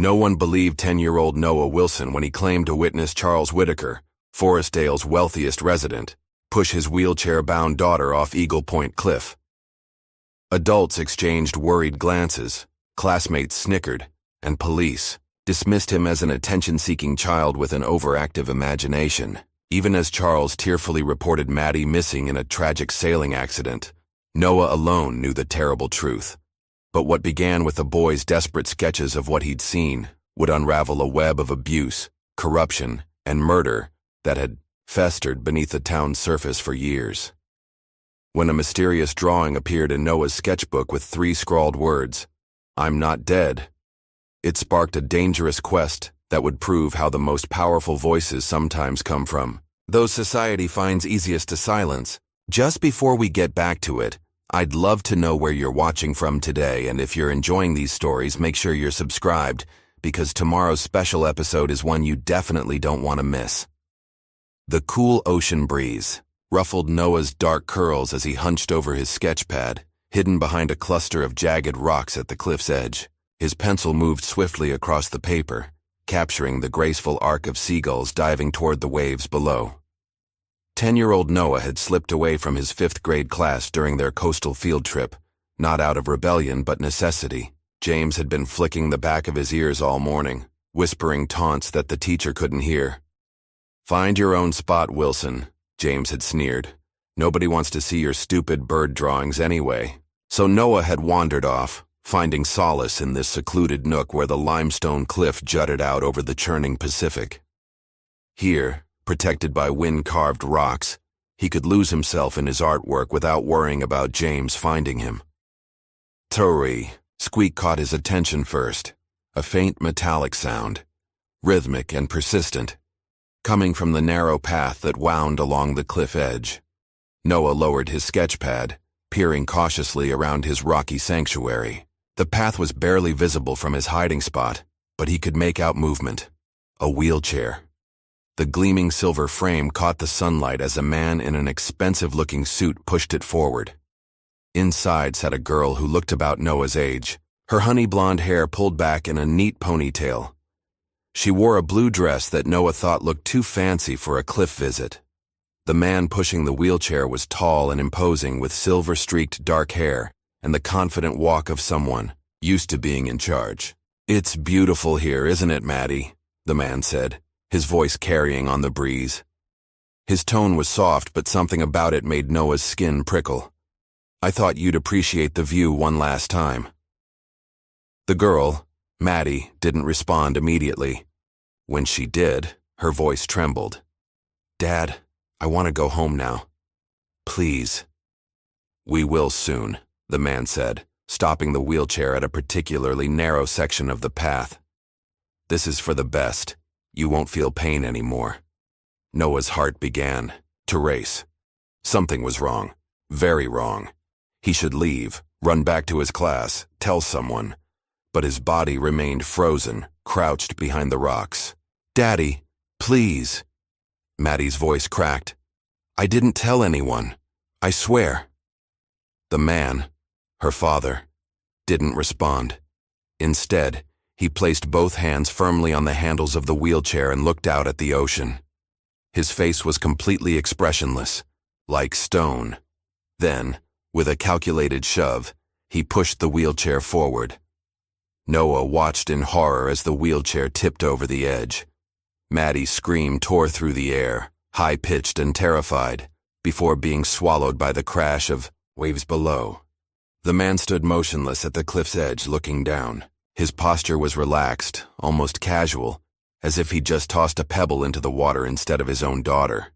No one believed 10-year-old Noah Wilson when he claimed to witness Charles Whitaker, Forestdale's wealthiest resident, push his wheelchair-bound daughter off Eagle Point Cliff. Adults exchanged worried glances, classmates snickered, and police dismissed him as an attention-seeking child with an overactive imagination. Even as Charles tearfully reported Maddie missing in a tragic sailing accident, Noah alone knew the terrible truth. But what began with the boy's desperate sketches of what he'd seen would unravel a web of abuse, corruption, and murder that had festered beneath the town's surface for years. When a mysterious drawing appeared in Noah's sketchbook with 3 scrawled words, "I'm not dead," it sparked a dangerous quest that would prove how the most powerful voices sometimes come from those society finds easiest to silence. Just before we get back to it, I'd love to know where you're watching from today, and if you're enjoying these stories, make sure you're subscribed, because tomorrow's special episode is one you definitely don't want to miss. The cool ocean breeze ruffled Noah's dark curls as he hunched over his sketch pad, hidden behind a cluster of jagged rocks at the cliff's edge. His pencil moved swiftly across the paper, capturing the graceful arc of seagulls diving toward the waves below. 10-year-old Noah had slipped away from his 5th-grade class during their coastal field trip, not out of rebellion but necessity. James had been flicking the back of his ears all morning, whispering taunts that the teacher couldn't hear. "Find your own spot, Wilson," James had sneered. "Nobody wants to see your stupid bird drawings anyway." So Noah had wandered off, finding solace in this secluded nook where the limestone cliff jutted out over the churning Pacific. Here, protected by wind-carved rocks, he could lose himself in his artwork without worrying about James finding him. "Tori," Squeak caught his attention first, a faint metallic sound, rhythmic and persistent, coming from the narrow path that wound along the cliff edge. Noah lowered his sketch pad, peering cautiously around his rocky sanctuary. The path was barely visible from his hiding spot, but he could make out movement. A wheelchair. The gleaming silver frame caught the sunlight as a man in an expensive-looking suit pushed it forward. Inside sat a girl who looked about Noah's age, her honey-blonde hair pulled back in a neat ponytail. She wore a blue dress that Noah thought looked too fancy for a cliff visit. The man pushing the wheelchair was tall and imposing with silver-streaked dark hair and the confident walk of someone used to being in charge. "It's beautiful here, isn't it, Maddie?" the man said, his voice carrying on the breeze. His tone was soft, but something about it made Noah's skin prickle. "I thought you'd appreciate the view one last time." The girl, Maddie, didn't respond immediately. When she did, her voice trembled. "Dad, I want to go home now. Please." "We will soon," the man said, stopping the wheelchair at a particularly narrow section of the path. "This is for the best. You won't feel pain anymore." Noah's heart began to race. Something was wrong. Very wrong. He should leave, run back to his class, tell someone. But his body remained frozen, crouched behind the rocks. "Daddy, please." Maddie's voice cracked. "I didn't tell anyone. I swear." The man, her father, didn't respond. Instead, he placed both hands firmly on the handles of the wheelchair and looked out at the ocean. His face was completely expressionless, like stone. Then, with a calculated shove, he pushed the wheelchair forward. Noah watched in horror as the wheelchair tipped over the edge. Maddie's scream tore through the air, high-pitched and terrified, before being swallowed by the crash of waves below. The man stood motionless at the cliff's edge, looking down. His posture was relaxed, almost casual, as if he'd just tossed a pebble into the water instead of his own daughter.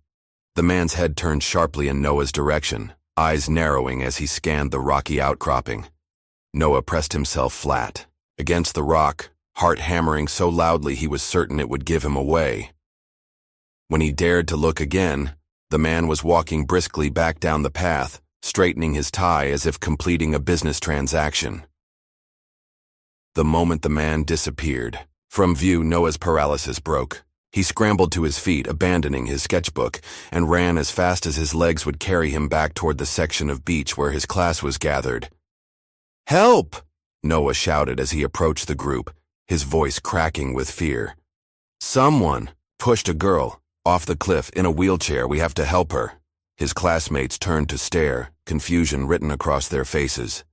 The man's head turned sharply in Noah's direction, eyes narrowing as he scanned the rocky outcropping. Noah pressed himself flat against the rock, heart hammering so loudly he was certain it would give him away. When he dared to look again, the man was walking briskly back down the path, straightening his tie as if completing a business transaction. The moment the man disappeared from view, Noah's paralysis broke. He scrambled to his feet, abandoning his sketchbook, and ran as fast as his legs would carry him back toward the section of beach where his class was gathered. "Help!" Noah shouted as he approached the group, his voice cracking with fear. "Someone pushed a girl off the cliff in a wheelchair. We have to help her." His classmates turned to stare, confusion written across their faces.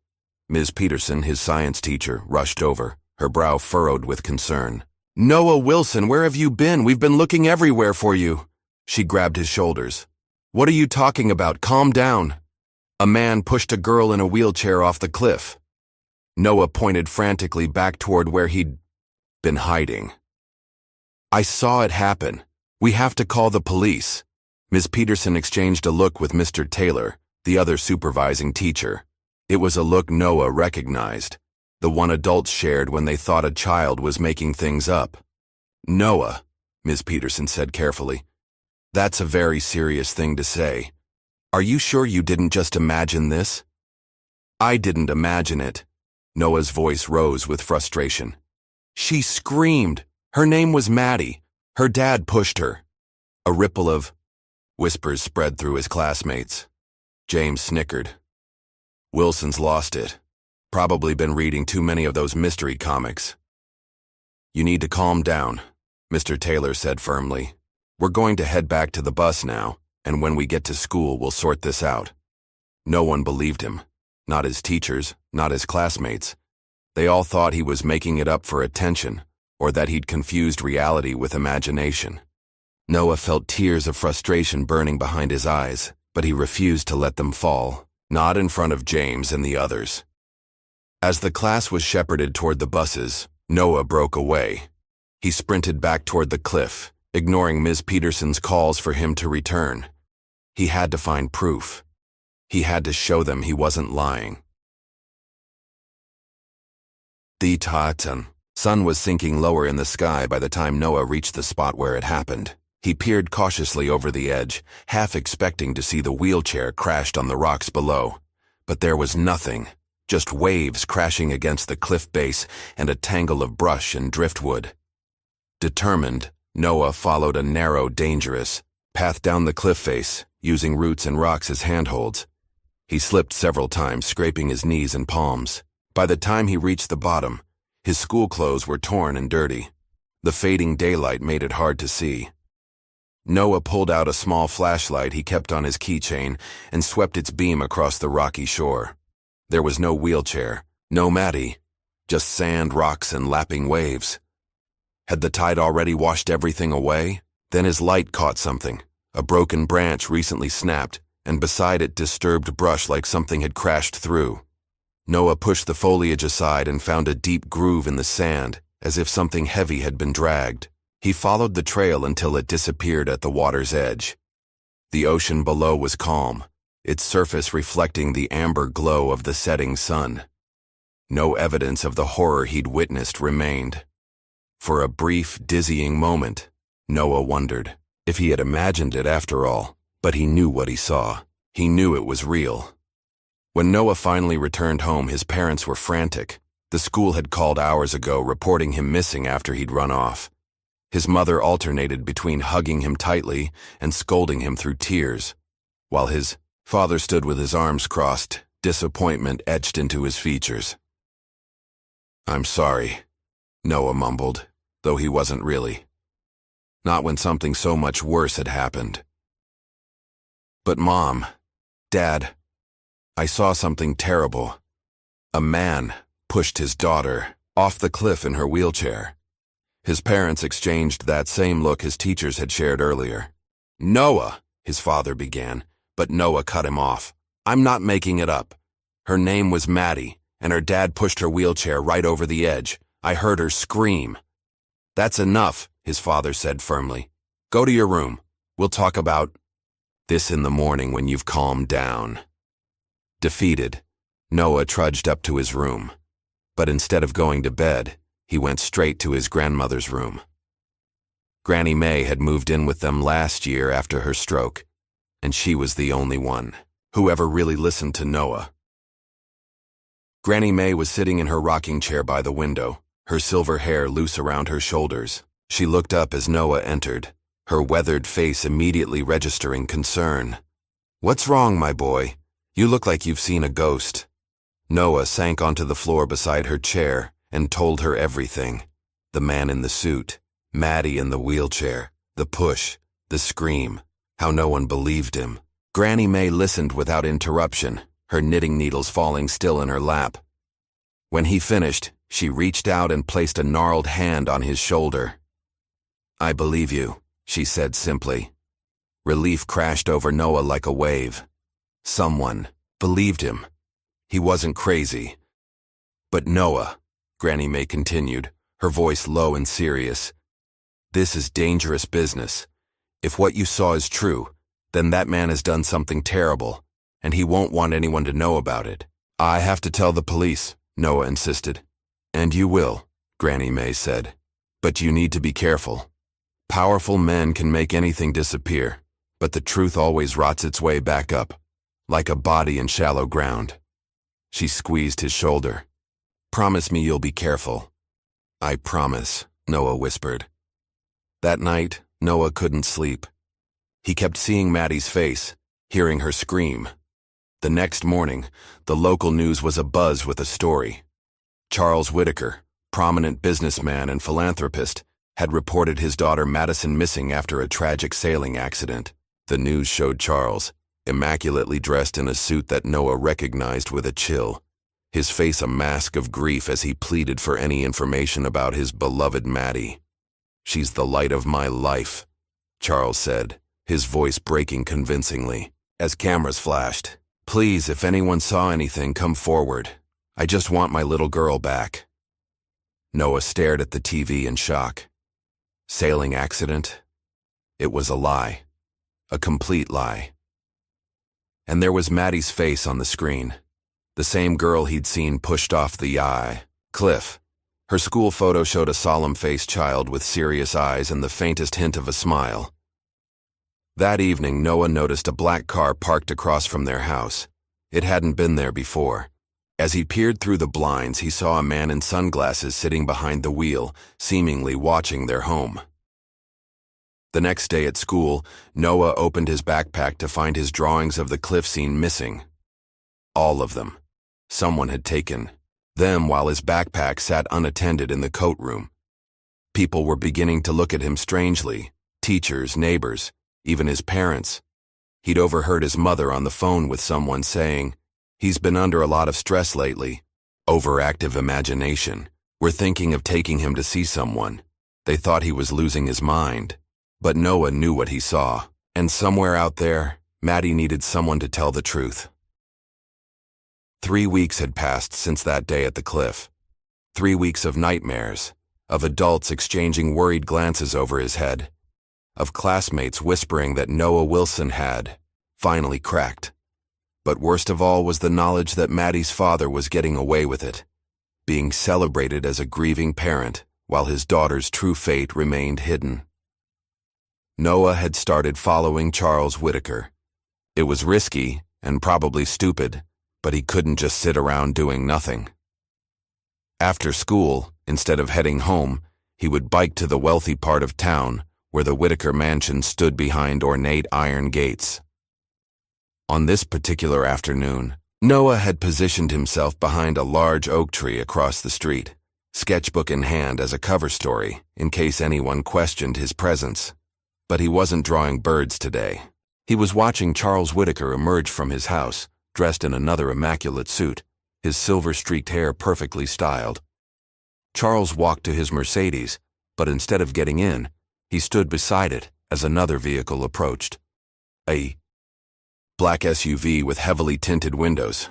Ms. Peterson, his science teacher, rushed over, her brow furrowed with concern. "Noah Wilson, where have you been? We've been looking everywhere for you." She grabbed his shoulders. "What are you talking about? Calm down." "A man pushed a girl in a wheelchair off the cliff." Noah pointed frantically back toward where he'd been hiding. "I saw it happen. We have to call the police." Ms. Peterson exchanged a look with Mr. Taylor, the other supervising teacher. It was a look Noah recognized, the one adults shared when they thought a child was making things up. "Noah," Ms. Peterson said carefully, "that's a very serious thing to say. Are you sure you didn't just imagine this?" "I didn't imagine it." Noah's voice rose with frustration. "She screamed. Her name was Maddie. Her dad pushed her." A ripple of whispers spread through his classmates. James snickered. "Wilson's lost it. Probably been reading too many of those mystery comics." "You need to calm down," Mr. Taylor said firmly. "We're going to head back to the bus now, and when we get to school, we'll sort this out." No one believed him. Not his teachers, not his classmates. They all thought he was making it up for attention, or that he'd confused reality with imagination. Noah felt tears of frustration burning behind his eyes, but he refused to let them fall, not in front of James and the others. As the class was shepherded toward the buses, Noah broke away. He sprinted back toward the cliff, ignoring Ms. Peterson's calls for him to return. He had to find proof. He had to show them he wasn't lying. The sun was sinking lower in the sky by the time Noah reached the spot where it happened. He peered cautiously over the edge, half expecting to see the wheelchair crashed on the rocks below. But there was nothing, just waves crashing against the cliff base and a tangle of brush and driftwood. Determined, Noah followed a narrow, dangerous path down the cliff face, using roots and rocks as handholds. He slipped several times, scraping his knees and palms. By the time he reached the bottom, his school clothes were torn and dirty. The fading daylight made it hard to see. Noah pulled out a small flashlight he kept on his keychain and swept its beam across the rocky shore. There was no wheelchair, no Maddie, just sand, rocks, and lapping waves. Had the tide already washed everything away? Then his light caught something. A broken branch recently snapped, and beside it disturbed brush like something had crashed through. Noah pushed the foliage aside and found a deep groove in the sand, as if something heavy had been dragged. He followed the trail until it disappeared at the water's edge. The ocean below was calm, its surface reflecting the amber glow of the setting sun. No evidence of the horror he'd witnessed remained. For a brief, dizzying moment, Noah wondered if he had imagined it after all, but he knew what he saw. He knew it was real. When Noah finally returned home, his parents were frantic. The school had called hours ago, reporting him missing after he'd run off. His mother alternated between hugging him tightly and scolding him through tears, while his father stood with his arms crossed, disappointment etched into his features. "I'm sorry," Noah mumbled, though he wasn't really. Not when something so much worse had happened. "But Mom, Dad, I saw something terrible. A man pushed his daughter off the cliff in her wheelchair." His parents exchanged that same look his teachers had shared earlier. "Noah," his father began, but Noah cut him off. "I'm not making it up. Her name was Maddie, and her dad pushed her wheelchair right over the edge. I heard her scream." "That's enough," his father said firmly. "Go to your room. We'll talk about this in the morning when you've calmed down." Defeated, Noah trudged up to his room. But instead of going to bed, he went straight to his grandmother's room. Granny May had moved in with them last year after her stroke, and she was the only one who ever really listened to Noah. Granny May was sitting in her rocking chair by the window, her silver hair loose around her shoulders. She looked up as Noah entered, her weathered face immediately registering concern. "What's wrong, my boy? You look like you've seen a ghost." Noah sank onto the floor beside her chair and told her everything. The man in the suit, Maddie in the wheelchair, the push, the scream, how no one believed him. Granny May listened without interruption, her knitting needles falling still in her lap. When he finished, she reached out and placed a gnarled hand on his shoulder. "I believe you," she said simply. Relief crashed over Noah like a wave. Someone believed him. He wasn't crazy. "But Noah," Granny May continued, her voice low and serious, "this is dangerous business. If what you saw is true, then that man has done something terrible, and he won't want anyone to know about it." "I have to tell the police," Noah insisted. "And you will," Granny May said. "But you need to be careful. Powerful men can make anything disappear, but the truth always rots its way back up, like a body in shallow ground." She squeezed his shoulder. "Promise me you'll be careful." "I promise," Noah whispered. That night, Noah couldn't sleep. He kept seeing Maddie's face, hearing her scream. The next morning, the local news was abuzz with a story. Charles Whitaker, prominent businessman and philanthropist, had reported his daughter Madison missing after a tragic sailing accident. The news showed Charles, immaculately dressed in a suit that Noah recognized with a chill, his face a mask of grief as he pleaded for any information about his beloved Maddie. "She's the light of my life," Charles said, his voice breaking convincingly. As cameras flashed, "Please, if anyone saw anything, come forward. I just want my little girl back." Noah stared at the TV in shock. Sailing accident? It was a lie. A complete lie. And there was Maddie's face on the screen. The same girl he'd seen pushed off the cliff. Her school photo showed a solemn-faced child with serious eyes and the faintest hint of a smile. That evening, Noah noticed a black car parked across from their house. It hadn't been there before. As he peered through the blinds, he saw a man in sunglasses sitting behind the wheel, seemingly watching their home. The next day at school, Noah opened his backpack to find his drawings of the cliff scene missing. All of them. Someone had taken them while his backpack sat unattended in the coat room. People were beginning to look at him strangely. Teachers, neighbors, even his parents. He'd overheard his mother on the phone with someone saying, "He's been under a lot of stress lately. Overactive imagination. We're thinking of taking him to see someone." They thought he was losing his mind. But Noah knew what he saw. And somewhere out there, Maddie needed someone to tell the truth. 3 weeks had passed since that day at the cliff. 3 weeks of nightmares, of adults exchanging worried glances over his head, of classmates whispering that Noah Wilson had finally cracked. But worst of all was the knowledge that Maddie's father was getting away with it, being celebrated as a grieving parent while his daughter's true fate remained hidden. Noah had started following Charles Whitaker. It was risky and probably stupid, but he couldn't just sit around doing nothing. After school, instead of heading home, he would bike to the wealthy part of town where the Whitaker mansion stood behind ornate iron gates. On this particular afternoon, Noah had positioned himself behind a large oak tree across the street, sketchbook in hand as a cover story, in case anyone questioned his presence. But he wasn't drawing birds today. He was watching Charles Whitaker emerge from his house, dressed in another immaculate suit, his silver-streaked hair perfectly styled. Charles walked to his Mercedes, but instead of getting in, he stood beside it as another vehicle approached. A black SUV with heavily tinted windows.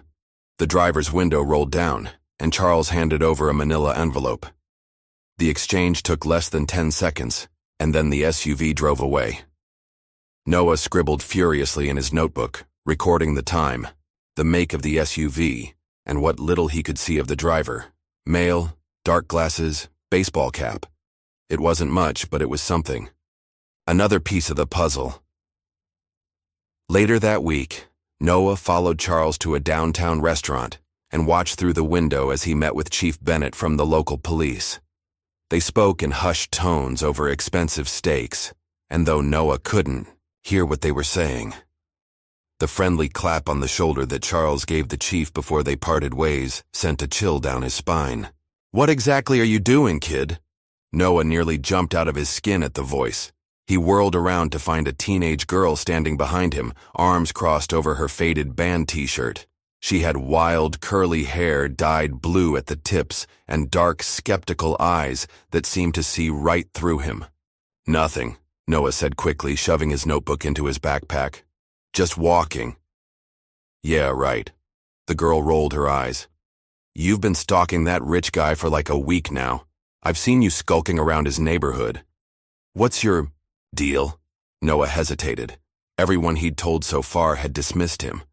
The driver's window rolled down, and Charles handed over a manila envelope. The exchange took less than 10 seconds, and then the SUV drove away. Noah scribbled furiously in his notebook, recording the time, the make of the SUV, and what little he could see of the driver. Male, dark glasses, baseball cap. It wasn't much, but it was something. Another piece of the puzzle. Later that week, Noah followed Charles to a downtown restaurant and watched through the window as he met with Chief Bennett from the local police. They spoke in hushed tones over expensive steaks, and though Noah couldn't hear what they were saying, the friendly clap on the shoulder that Charles gave the chief before they parted ways sent a chill down his spine. "What exactly are you doing, kid?" Noah nearly jumped out of his skin at the voice. He whirled around to find a teenage girl standing behind him, arms crossed over her faded band t-shirt. She had wild, curly hair dyed blue at the tips and dark, skeptical eyes that seemed to see right through him. "Nothing," Noah said quickly, shoving his notebook into his backpack. "Just walking." "Yeah, right." The girl rolled her eyes. "You've been stalking that rich guy for like a week now. I've seen you skulking around his neighborhood. What's your deal?" Noah hesitated. Everyone he'd told so far had dismissed him.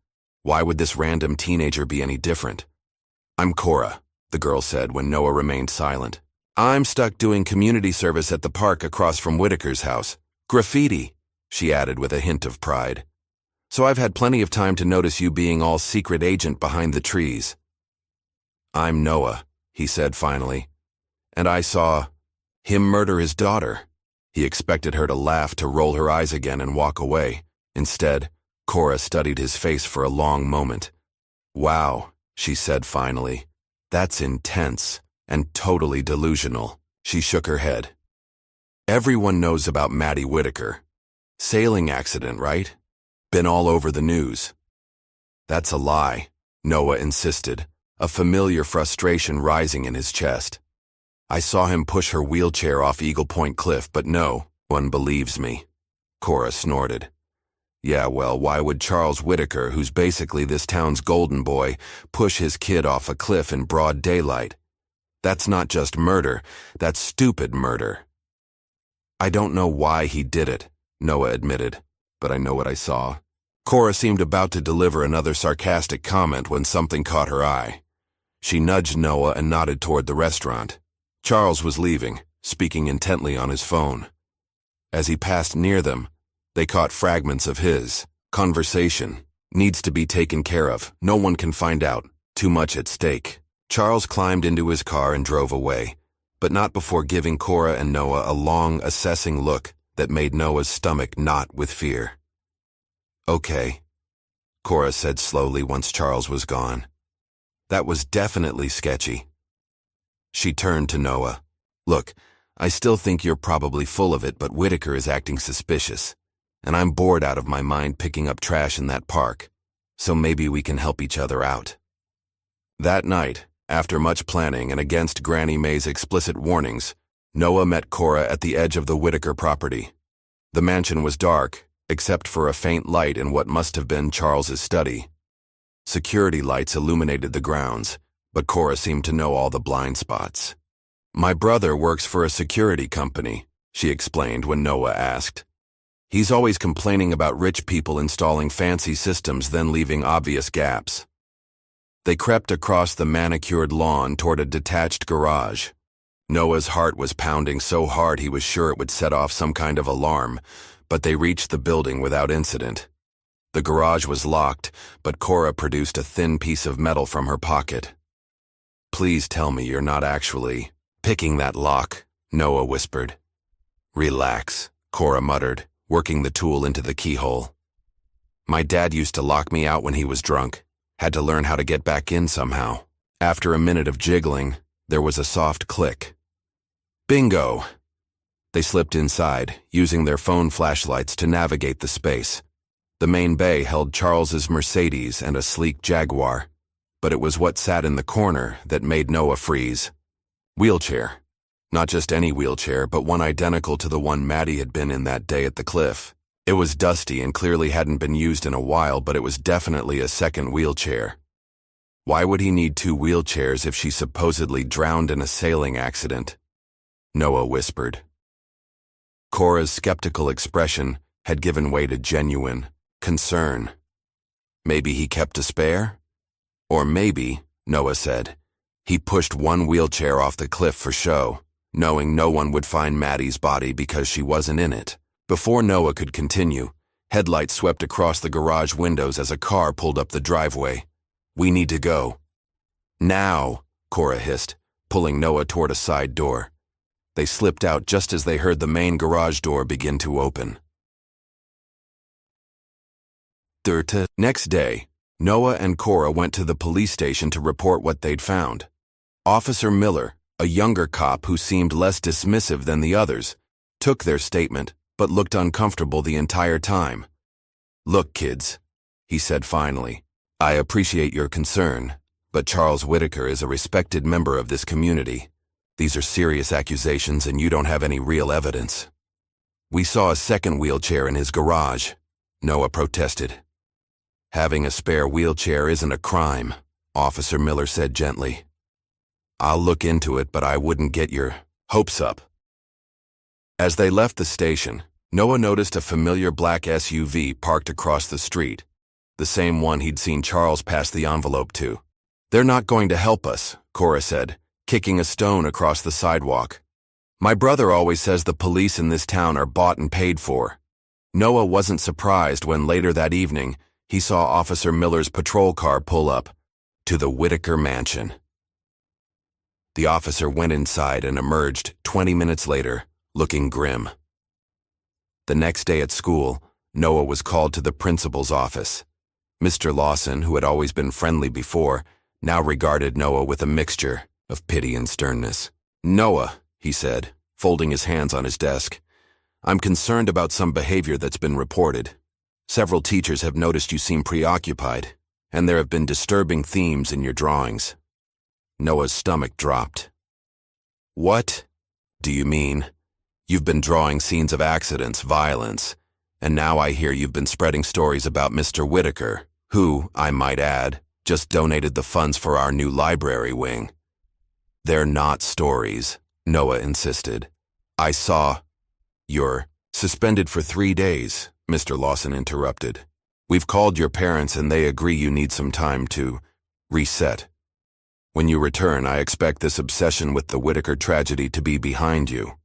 Why would this random teenager be any different? "I'm Cora," the girl said when Noah remained silent. "I'm stuck doing community service at the park across from Whitaker's house. Graffiti," she added with a hint of pride. "So I've had plenty of time to notice you being all secret agent behind the trees." "I'm Noah," he said finally. "And I saw him murder his daughter." He expected her to laugh, to roll her eyes again and walk away. Instead, Cora studied his face for a long moment. "Wow," she said finally. "That's intense and totally delusional." She shook her head. "Everyone knows about Maddie Whitaker. Sailing accident, right? Been all over the news." "That's a lie," Noah insisted, a familiar frustration rising in his chest. "I saw him push her wheelchair off Eagle Point Cliff, but no one believes me." Cora snorted. "Yeah, well, why would Charles Whitaker, who's basically this town's golden boy, push his kid off a cliff in broad daylight? That's not just murder, that's stupid murder." "I don't know why he did it," Noah admitted, "but I know what I saw." Cora seemed about to deliver another sarcastic comment when something caught her eye. She nudged Noah and nodded toward the restaurant. Charles was leaving, speaking intently on his phone. As he passed near them, they caught fragments of his conversation. "Needs to be taken care of. No one can find out. Too much at stake." Charles climbed into his car and drove away, but not before giving Cora and Noah a long, assessing look that made Noah's stomach knot with fear. "Okay," Cora said slowly once Charles was gone. "That was definitely sketchy." She turned to Noah. "Look, I still think you're probably full of it, but Whitaker is acting suspicious. And I'm bored out of my mind picking up trash in that park, so maybe we can help each other out." That night, after much planning and against Granny May's explicit warnings, Noah met Cora at the edge of the Whitaker property. The mansion was dark, except for a faint light in what must have been Charles's study. Security lights illuminated the grounds, but Cora seemed to know all the blind spots. "My brother works for a security company," she explained when Noah asked. "He's always complaining about rich people installing fancy systems then leaving obvious gaps." They crept across the manicured lawn toward a detached garage. Noah's heart was pounding so hard he was sure it would set off some kind of alarm, but they reached the building without incident. The garage was locked, but Cora produced a thin piece of metal from her pocket. "Please tell me you're not actually picking that lock," Noah whispered. "Relax," Cora muttered, working the tool into the keyhole. "My dad used to lock me out when he was drunk. Had to learn how to get back in somehow." After a minute of jiggling, there was a soft click. "Bingo!" They slipped inside, using their phone flashlights to navigate the space. The main bay held Charles's Mercedes and a sleek Jaguar, but it was what sat in the corner that made Noah freeze. Wheelchair. Not just any wheelchair, but one identical to the one Maddie had been in that day at the cliff. It was dusty and clearly hadn't been used in a while, but it was definitely a second wheelchair. Why would he need two wheelchairs if she supposedly drowned in a sailing accident? Noah whispered. Cora's skeptical expression had given way to genuine concern. Maybe he kept a spare? Or maybe, Noah said, he pushed one wheelchair off the cliff for show, knowing no one would find Maddie's body because she wasn't in it. Before Noah could continue, headlights swept across the garage windows as a car pulled up the driveway. "We need to go." "Now," Cora hissed, pulling Noah toward a side door. They slipped out just as they heard the main garage door begin to open. Next day, Noah and Cora went to the police station to report what they'd found. Officer Miller, A younger cop who seemed less dismissive than the others took their statement but looked uncomfortable the entire time. "Look, kids," he said finally, "I appreciate your concern, but Charles Whitaker is a respected member of this community. These are serious accusations and you don't have any real evidence." "We saw a second wheelchair in his garage," Noah protested. "Having a spare wheelchair isn't a crime," Officer Miller said gently. "I'll look into it, but I wouldn't get your hopes up." As they left the station, Noah noticed a familiar black SUV parked across the street, the same one he'd seen Charles pass the envelope to. "They're not going to help us," Cora said, kicking a stone across the sidewalk. "My brother always says the police in this town are bought and paid for." Noah wasn't surprised when later that evening he saw Officer Miller's patrol car pull up to the Whitaker mansion. The officer went inside and emerged 20 minutes later, looking grim. The next day at school, Noah was called to the principal's office. Mr. Lawson, who had always been friendly before, now regarded Noah with a mixture of pity and sternness. "Noah," he said, folding his hands on his desk, "I'm concerned about some behavior that's been reported. Several teachers have noticed you seem preoccupied, and there have been disturbing themes in your drawings." Noah's stomach dropped. "What do you mean? You've been drawing scenes of accidents, violence, and now I hear you've been spreading stories about Mr. Whitaker, who, I might add, just donated the funds for our new library wing." "They're not stories," Noah insisted. "I saw—" "You're suspended for 3 days," Mr. Lawson interrupted. "We've called your parents and they agree you need some time to reset. When you return, I expect this obsession with the Whitaker tragedy to be behind you."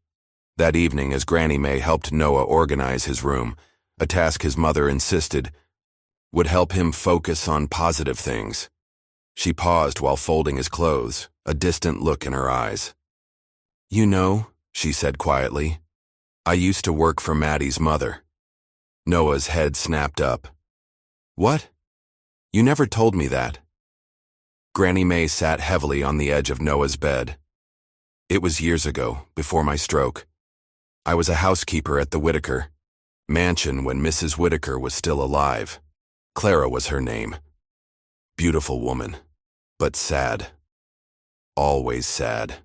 That evening, as Granny May helped Noah organize his room, a task his mother insisted would help him focus on positive things, she paused while folding his clothes, a distant look in her eyes. "You know," she said quietly, "I used to work for Maddie's mother." Noah's head snapped up. "What? You never told me that." Granny May sat heavily on the edge of Noah's bed. "It was years ago, before my stroke. I was a housekeeper at the Whitaker mansion when Mrs. Whitaker was still alive. Clara was her name. Beautiful woman, but sad. Always sad."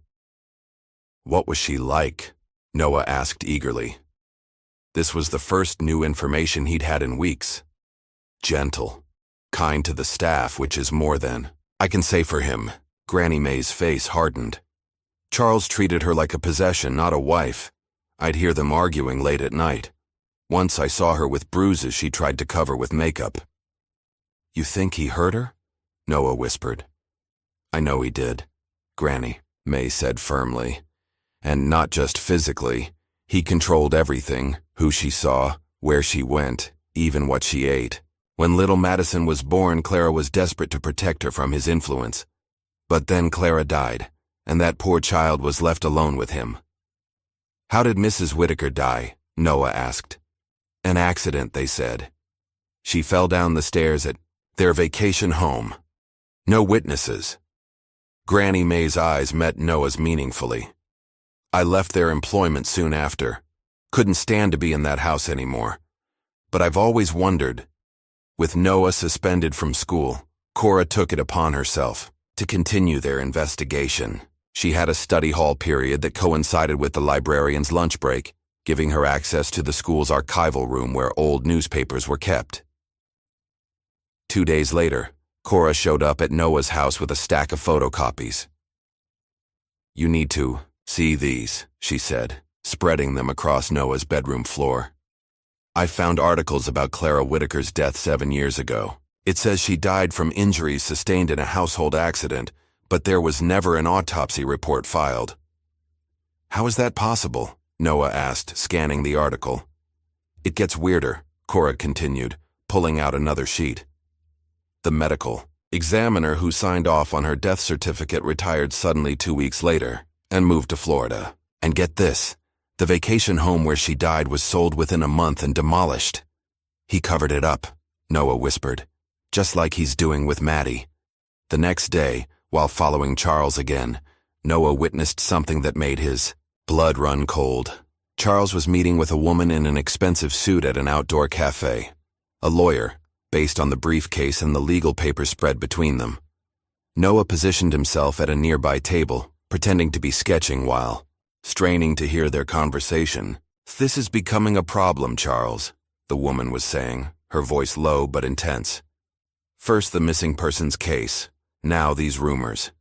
"What was she like?" Noah asked eagerly. This was the first new information he'd had in weeks. "Gentle, kind to the staff, which is more than I can say for him." Granny May's face hardened. "Charles treated her like a possession, not a wife. I'd hear them arguing late at night. Once I saw her with bruises she tried to cover with makeup." "You think he hurt her?" Noah whispered. "I know he did," Granny May said firmly. "And not just physically. He controlled everything, who she saw, where she went, even what she ate. When little Madison was born, Clara was desperate to protect her from his influence. But then Clara died, and that poor child was left alone with him." "How did Mrs. Whitaker die?" Noah asked. "An accident," they said. "She fell down the stairs at their vacation home. No witnesses." Granny May's eyes met Noah's meaningfully. "I left their employment soon after. Couldn't stand to be in that house anymore. But I've always wondered." With Noah suspended from school, Cora took it upon herself to continue their investigation. She had a study hall period that coincided with the librarian's lunch break, giving her access to the school's archival room where old newspapers were kept. 2 days later, Cora showed up at Noah's house with a stack of photocopies. "You need to see these," she said, spreading them across Noah's bedroom floor. "I found articles about Clara Whitaker's death 7 years ago. It says she died from injuries sustained in a household accident, but there was never an autopsy report filed." "How is that possible?" Noah asked, scanning the article. "It gets weirder," Cora continued, pulling out another sheet. "The medical examiner who signed off on her death certificate retired suddenly 2 weeks later and moved to Florida. And get this, the vacation home where she died was sold within a month and demolished." "He covered it up," Noah whispered, "just like he's doing with Maddie." The next day, while following Charles again, Noah witnessed something that made his blood run cold. Charles was meeting with a woman in an expensive suit at an outdoor cafe. A lawyer, based on the briefcase and the legal papers spread between them. Noah positioned himself at a nearby table, pretending to be sketching while straining to hear their conversation. "This is becoming a problem, Charles," the woman was saying, her voice low but intense. "First the missing persons case, now these rumors."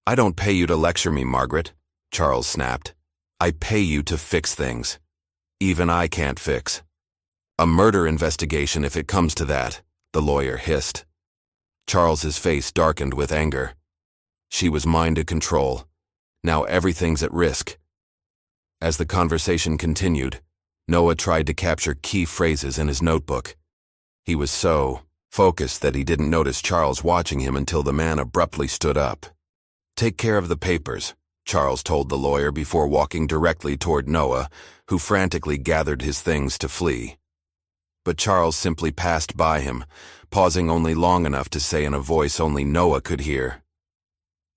"I don't pay you to lecture me, Margaret," Charles snapped. "I pay you to fix things. Even I can't fix." "A murder investigation if it comes to that," the lawyer hissed. Charles's face darkened with anger. She was mine to control. Now everything's at risk. As the conversation continued, Noah tried to capture key phrases in his notebook. He was so focused that he didn't notice Charles watching him until the man abruptly stood up. "Take care of the papers," Charles told the lawyer before walking directly toward Noah, who frantically gathered his things to flee. But Charles simply passed by him, pausing only long enough to say in a voice only Noah could hear,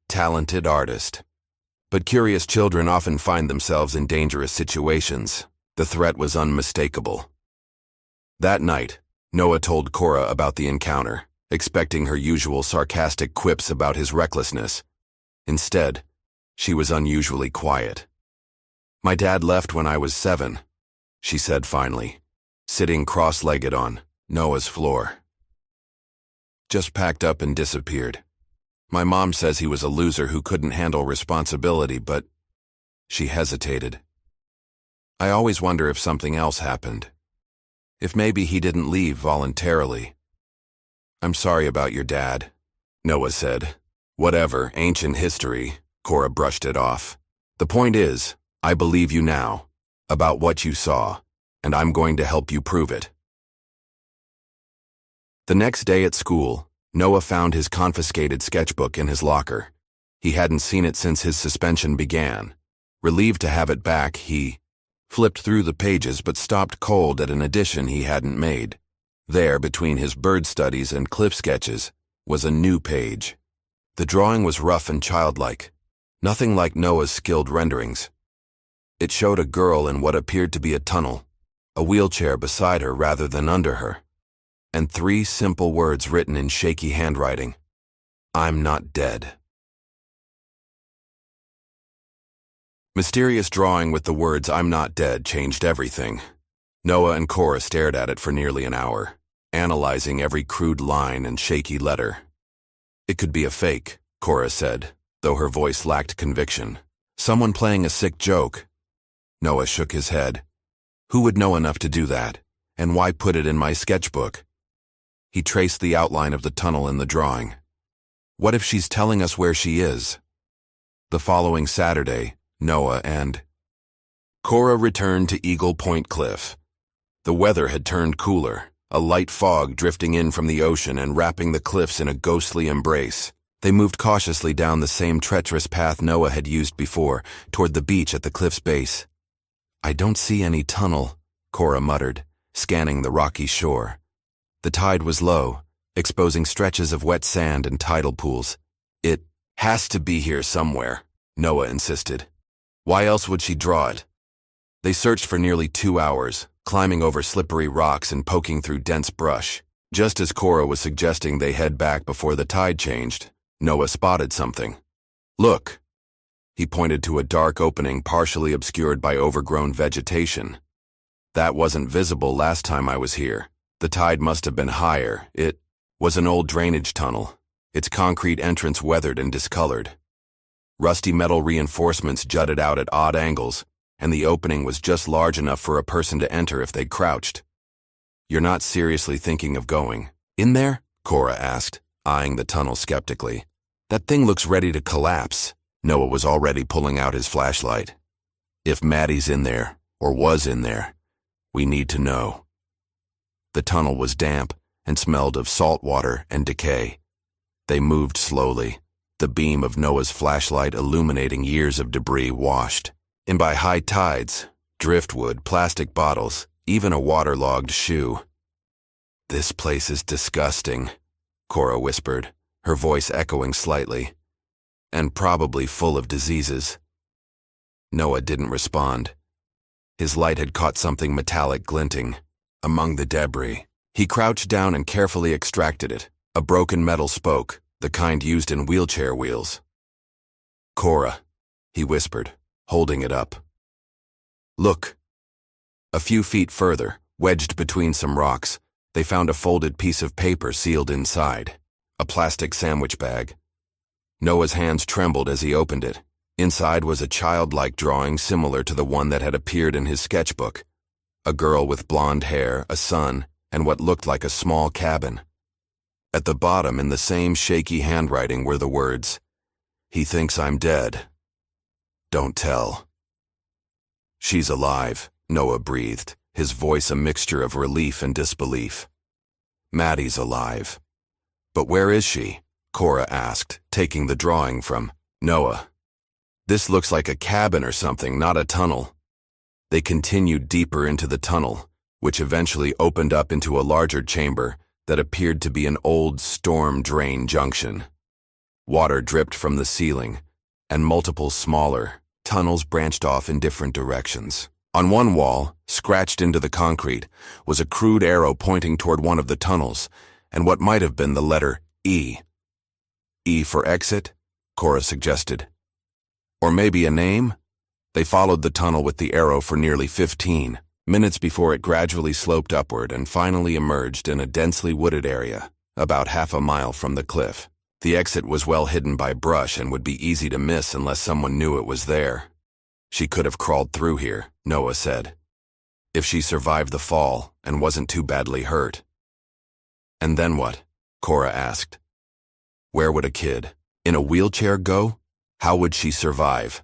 "Talented artist." But curious children often find themselves in dangerous situations. The threat was unmistakable. That night, Noah told Cora about the encounter, expecting her usual sarcastic quips about his recklessness. Instead, she was unusually quiet. "My dad left when I was 7, she said finally, sitting cross-legged on Noah's floor. "Just packed up and disappeared. My mom says he was a loser who couldn't handle responsibility, but..." She hesitated. "I always wonder if something else happened. If maybe he didn't leave voluntarily." "I'm sorry about your dad," Noah said. "Whatever, ancient history," Cora brushed it off. "The point is, I believe you now, about what you saw, and I'm going to help you prove it." The next day at school, Noah found his confiscated sketchbook in his locker. He hadn't seen it since his suspension began. Relieved to have it back, he flipped through the pages but stopped cold at an addition he hadn't made. There, between his bird studies and cliff sketches, was a new page. The drawing was rough and childlike, nothing like Noah's skilled renderings. It showed a girl in what appeared to be a tunnel, a wheelchair beside her rather than under her, and 3 simple words written in shaky handwriting: "I'm not dead." Mysterious drawing with the words "I'm not dead" changed everything. Noah and Cora stared at it for nearly an hour, analyzing every crude line and shaky letter. "It could be a fake," Cora said, though her voice lacked conviction. "Someone playing a sick joke." Noah shook his head. "Who would know enough to do that? And why put it in my sketchbook?" He traced the outline of the tunnel in the drawing. "What if she's telling us where she is?" The following Saturday, Noah and Cora returned to Eagle Point Cliff. The weather had turned cooler, a light fog drifting in from the ocean and wrapping the cliffs in a ghostly embrace. They moved cautiously down the same treacherous path Noah had used before, toward the beach at the cliff's base. "I don't see any tunnel," Cora muttered, scanning the rocky shore. The tide was low, exposing stretches of wet sand and tidal pools. "It has to be here somewhere," Noah insisted. "Why else would she draw it?" They searched for nearly 2 hours, climbing over slippery rocks and poking through dense brush. Just as Cora was suggesting they head back before the tide changed, Noah spotted something. "Look." He pointed to a dark opening partially obscured by overgrown vegetation. "That wasn't visible last time I was here. The tide must have been higher. It was an old drainage tunnel, its concrete entrance weathered and discolored. Rusty metal reinforcements jutted out at odd angles, and the opening was just large enough for a person to enter if they crouched." "You're not seriously thinking of going in there?" Cora asked, eyeing the tunnel skeptically. "That thing looks ready to collapse." Noah was already pulling out his flashlight. "If Maddie's in there, or was in there, we need to know." The tunnel was damp and smelled of salt water and decay. They moved slowly, the beam of Noah's flashlight illuminating years of debris washed in by high tides, driftwood, plastic bottles, even a waterlogged shoe. "This place is disgusting," Cora whispered, her voice echoing slightly. and probably full of diseases. Noah didn't respond. His light had caught something metallic glinting among the debris. He crouched down and carefully extracted it, a broken metal spoke, the kind used in wheelchair wheels. "Cora," he whispered, holding it up. "Look." A few feet further, wedged between some rocks, they found a folded piece of paper sealed inside, a plastic sandwich bag. Noah's hands trembled as he opened it. Inside was a childlike drawing similar to the one that had appeared in his sketchbook. A girl with blonde hair, a son, and what looked like a small cabin. At the bottom, in the same shaky handwriting, were the words, "He thinks I'm dead. Don't tell." "She's alive," Noah breathed, his voice a mixture of relief and disbelief. "Maddie's alive." "But where is she?" Cora asked, taking the drawing from Noah. "This looks like a cabin or something, not a tunnel." They continued deeper into the tunnel, which eventually opened up into a larger chamber that appeared to be an old storm drain junction. Water dripped from the ceiling, and multiple smaller tunnels branched off in different directions. On one wall, scratched into the concrete, was a crude arrow pointing toward one of the tunnels, and what might have been the letter E. "E for exit," Cora suggested. "Or maybe a name?" They followed the tunnel with the arrow for nearly 15 minutes before it gradually sloped upward and finally emerged in a densely wooded area, about half a mile from the cliff. The exit was well hidden by brush and would be easy to miss unless someone knew it was there. "She could have crawled through here," Noah said, "if she survived the fall and wasn't too badly hurt." "And then what?" Cora asked. "Where would a kid in a wheelchair go? How would she survive?"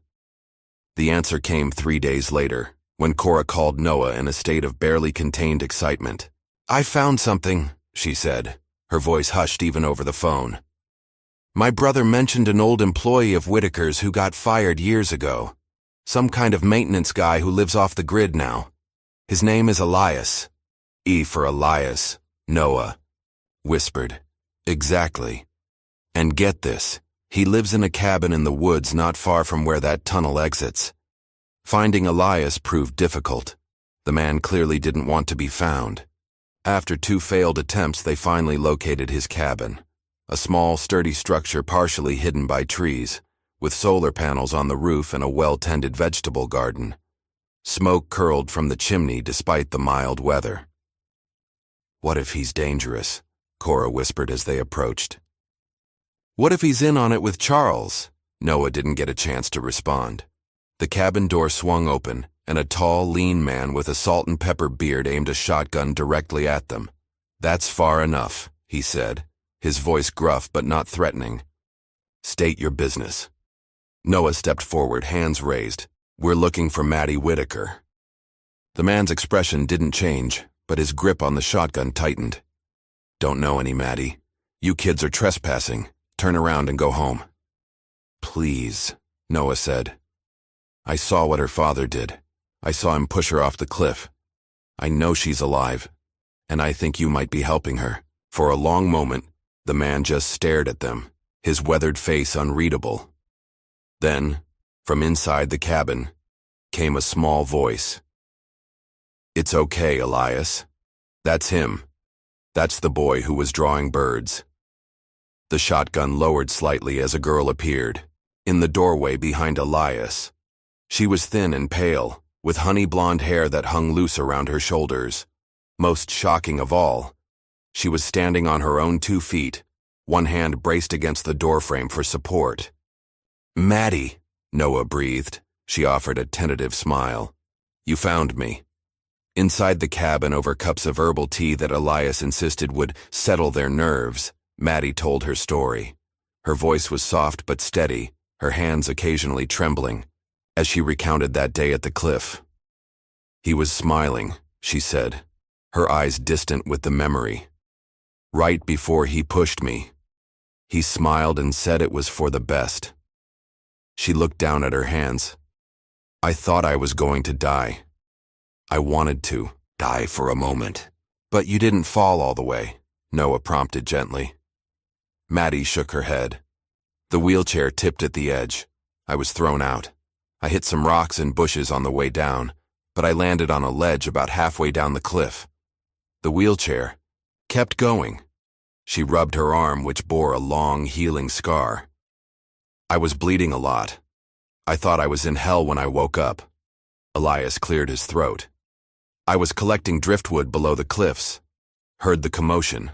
The answer came 3 days later, when Cora called Noah in a state of barely contained excitement. "I found something," she said, her voice hushed even over the phone. "My brother mentioned an old employee of Whitaker's who got fired years ago. Some kind of maintenance guy who lives off the grid now. His name is Elias." "E for Elias," Noah whispered. "Exactly. And get this, he lives in a cabin in the woods not far from where that tunnel exits." Finding Elias proved difficult. The man clearly didn't want to be found. After 2 failed attempts, they finally located his cabin, a small, sturdy structure partially hidden by trees, with solar panels on the roof and a well-tended vegetable garden. Smoke curled from the chimney despite the mild weather. "What if he's dangerous?" Cora whispered as they approached. "What if he's in on it with Charles?" Noah didn't get a chance to respond. The cabin door swung open, and a tall, lean man with a salt and pepper beard aimed a shotgun directly at them. "That's far enough," he said, his voice gruff but not threatening. "State your business." Noah stepped forward, hands raised. "We're looking for Maddie Whitaker." The man's expression didn't change, but his grip on the shotgun tightened. "Don't know any Maddie. You kids are trespassing. Turn around and go home." "Please," Noah said. "I saw what her father did. I saw him push her off the cliff. I know she's alive, and I think you might be helping her." For a long moment, the man just stared at them, his weathered face unreadable. Then, from inside the cabin, came a small voice. "It's okay, Elias. That's him. That's the boy who was drawing birds." The shotgun lowered slightly as a girl appeared, in the doorway behind Elias. She was thin and pale, with honey blonde hair that hung loose around her shoulders. Most shocking of all, she was standing on her own 2 feet, one hand braced against the doorframe for support. "Maddie," Noah breathed. She offered a tentative smile. "You found me." Inside the cabin, over cups of herbal tea that Elias insisted would settle their nerves, Maddie told her story. Her voice was soft but steady, her hands occasionally trembling, as she recounted that day at the cliff. "He was smiling," she said, her eyes distant with the memory. "Right before he pushed me, he smiled and said it was for the best." She looked down at her hands. "I thought I was going to die. I wanted to die for a moment." "But you didn't fall all the way," Noah prompted gently. Maddie shook her head. The wheelchair tipped at the edge. I was thrown out. I hit some rocks and bushes on the way down, but I landed on a ledge about halfway down the cliff. The wheelchair kept going. She rubbed her arm, which bore a long, healing scar. I was bleeding a lot. I thought I was in hell when I woke up. Elias cleared his throat. I was collecting driftwood below the cliffs. Heard the commotion.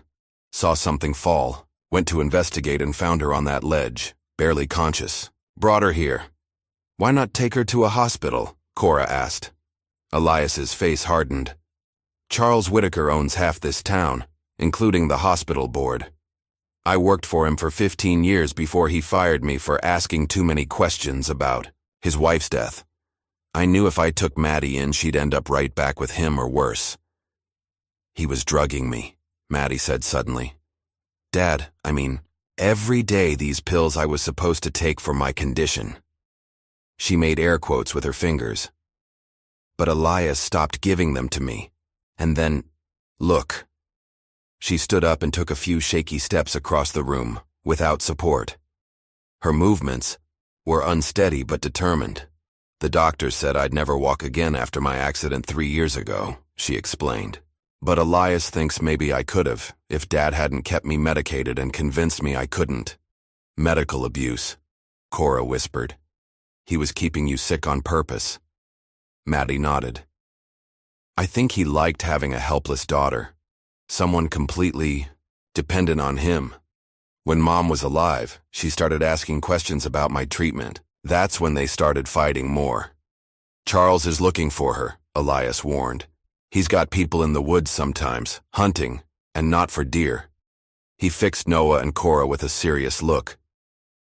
Saw something fall. Went to investigate and found her on that ledge, barely conscious. Brought her here. Why not take her to a hospital? Cora asked. Elias's face hardened. Charles Whitaker owns half this town, including the hospital board. I worked for him for 15 years before he fired me for asking too many questions about his wife's death. I knew if I took Maddie in, she'd end up right back with him or worse. He was drugging me, Maddie said suddenly. Dad, every day these pills I was supposed to take for my condition. She made air quotes with her fingers. But Elias stopped giving them to me. And then, look. She stood up and took a few shaky steps across the room, without support. Her movements were unsteady but determined. The doctor said I'd never walk again after my accident 3 years ago, she explained. But Elias thinks maybe I could have, if Dad hadn't kept me medicated and convinced me I couldn't. Medical abuse, Cora whispered. He was keeping you sick on purpose. Maddie nodded. I think he liked having a helpless daughter. Someone completely dependent on him. When Mom was alive, she started asking questions about my treatment. That's when they started fighting more. Charles is looking for her, Elias warned. He's got people in the woods sometimes, hunting, and not for deer. He fixed Noah and Cora with a serious look.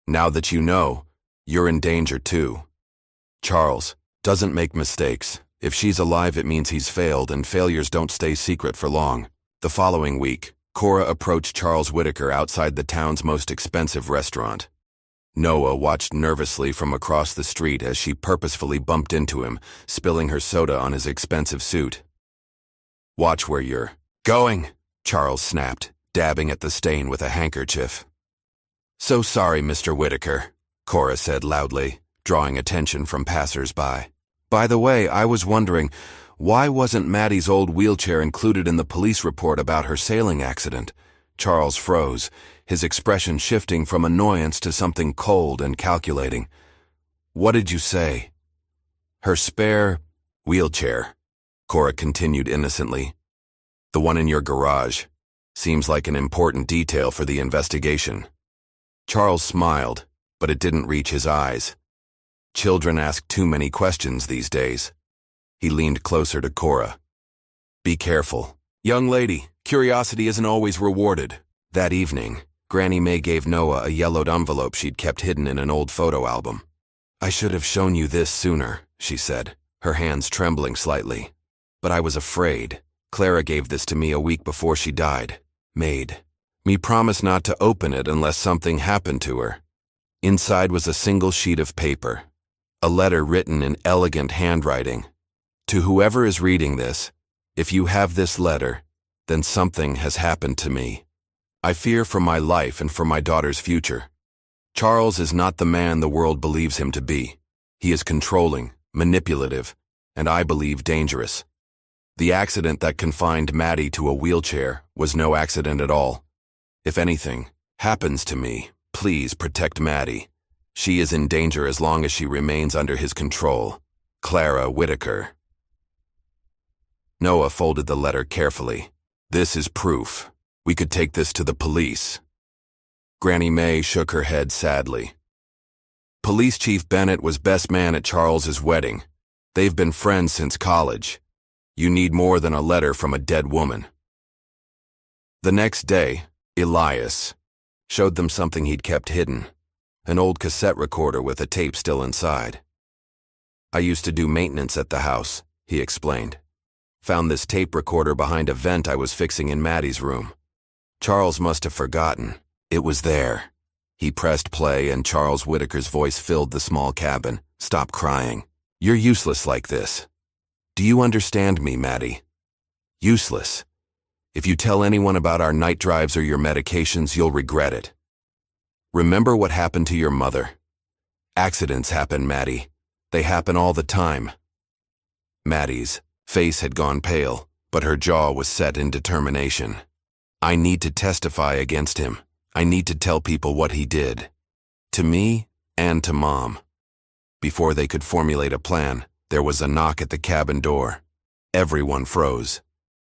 Now that you know, you're in danger too. Charles doesn't make mistakes. If she's alive, it means he's failed, and failures don't stay secret for long. The following week, Cora approached Charles Whitaker outside the town's most expensive restaurant. Noah watched nervously from across the street as she purposefully bumped into him, spilling her soda on his expensive suit. Watch where you're going, Charles snapped, dabbing at the stain with a handkerchief. So sorry, Mr. Whitaker, Cora said loudly, drawing attention from passers-by. By the way, I was wondering, why wasn't Maddie's old wheelchair included in the police report about her sailing accident? Charles froze, his expression shifting from annoyance to something cold and calculating. What did you say? Her spare wheelchair, Cora continued innocently. The one in your garage. Seems like an important detail for the investigation. Charles smiled, but it didn't reach his eyes. Children ask too many questions these days. He leaned closer to Cora. Be careful. Young lady, curiosity isn't always rewarded. That evening, Granny May gave Noah a yellowed envelope she'd kept hidden in an old photo album. I should have shown you this sooner, she said, her hands trembling slightly. But I was afraid. Clara gave this to me a week before she died. Made me promise not to open it unless something happened to her. Inside was a single sheet of paper. A letter written in elegant handwriting. To whoever is reading this, if you have this letter, then something has happened to me. I fear for my life and for my daughter's future. Charles is not the man the world believes him to be. He is controlling, manipulative, and I believe dangerous. The accident that confined Maddie to a wheelchair was no accident at all. If anything happens to me, please protect Maddie. She is in danger as long as she remains under his control. Clara Whitaker. Noah folded the letter carefully. This is proof. We could take this to the police. Granny May shook her head sadly. Police Chief Bennett was best man at Charles's wedding. They've been friends since college. You need more than a letter from a dead woman. The next day, Elias showed them something he'd kept hidden, an old cassette recorder with a tape still inside. I used to do maintenance at the house, he explained. Found this tape recorder behind a vent I was fixing in Maddie's room. Charles must have forgotten. It was there. He pressed play and Charles Whitaker's voice filled the small cabin. Stop crying. You're useless like this. Do you understand me, Maddie? Useless. If you tell anyone about our night drives or your medications, you'll regret it. Remember what happened to your mother? Accidents happen, Maddie. They happen all the time. Maddie's face had gone pale, but her jaw was set in determination. I need to testify against him. I need to tell people what he did. To me and to Mom. Before they could formulate a plan, there was a knock at the cabin door. Everyone froze.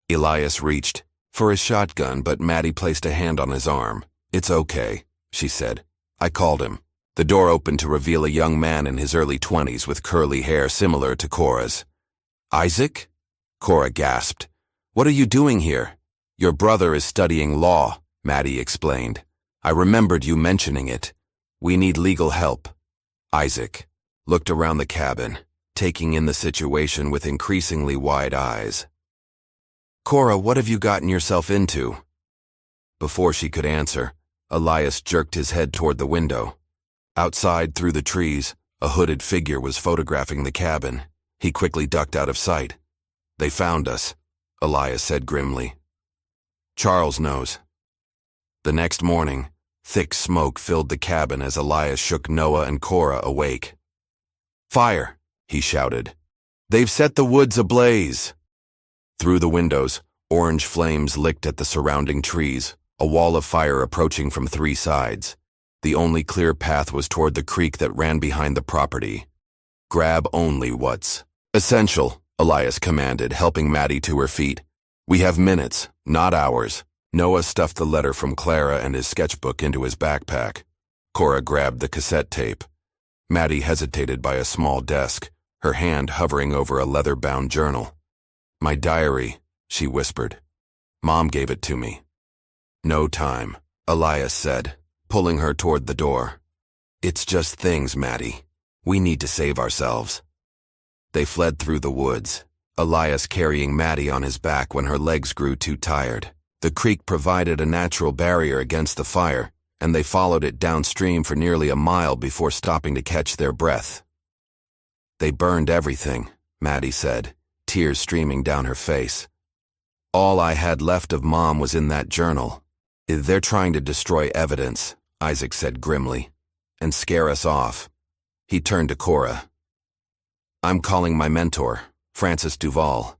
Elias reached for his shotgun, but Maddie placed a hand on his arm. It's okay, she said. I called him. The door opened to reveal a young man in his early 20s with curly hair similar to Cora's. Isaac? Cora gasped. What are you doing here? Your brother is studying law, Maddie explained. I remembered you mentioning it. We need legal help. Isaac looked around the cabin, taking in the situation with increasingly wide eyes. Cora, what have you gotten yourself into? Before she could answer, Elias jerked his head toward the window. Outside, through the trees, a hooded figure was photographing the cabin. He quickly ducked out of sight. They found us, Elias said grimly. Charles knows. The next morning, thick smoke filled the cabin as Elias shook Noah and Cora awake. Fire, he shouted. They've set the woods ablaze. Through the windows, orange flames licked at the surrounding trees, a wall of fire approaching from 3 sides. The only clear path was toward the creek that ran behind the property. Grab only what's essential, Elias commanded, helping Maddie to her feet. We have minutes, not hours. Noah stuffed the letter from Clara and his sketchbook into his backpack. Cora grabbed the cassette tape. Maddie hesitated by a small desk, her hand hovering over a leather-bound journal. My diary, she whispered. Mom gave it to me. No time, Elias said, pulling her toward the door. It's just things, Maddie. We need to save ourselves. They fled through the woods, Elias carrying Maddie on his back when her legs grew too tired. The creek provided a natural barrier against the fire, and they followed it downstream for nearly a mile before stopping to catch their breath. They burned everything, Maddie said, tears streaming down her face. All I had left of Mom was in that journal. They're trying to destroy evidence, Isaac said grimly, and scare us off. He turned to Cora. I'm calling my mentor, Frances Duval.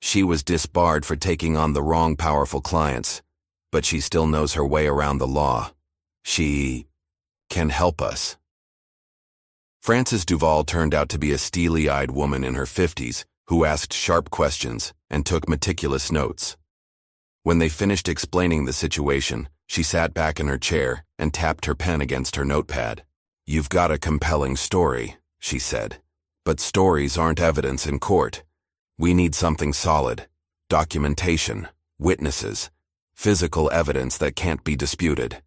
She was disbarred for taking on the wrong powerful clients, but she still knows her way around the law. She can help us. Frances Duval turned out to be a steely-eyed woman in her 50s who asked sharp questions and took meticulous notes. When they finished explaining the situation, she sat back in her chair and tapped her pen against her notepad. You've got a compelling story, she said, but stories aren't evidence in court. We need something solid, documentation, witnesses, physical evidence that can't be disputed.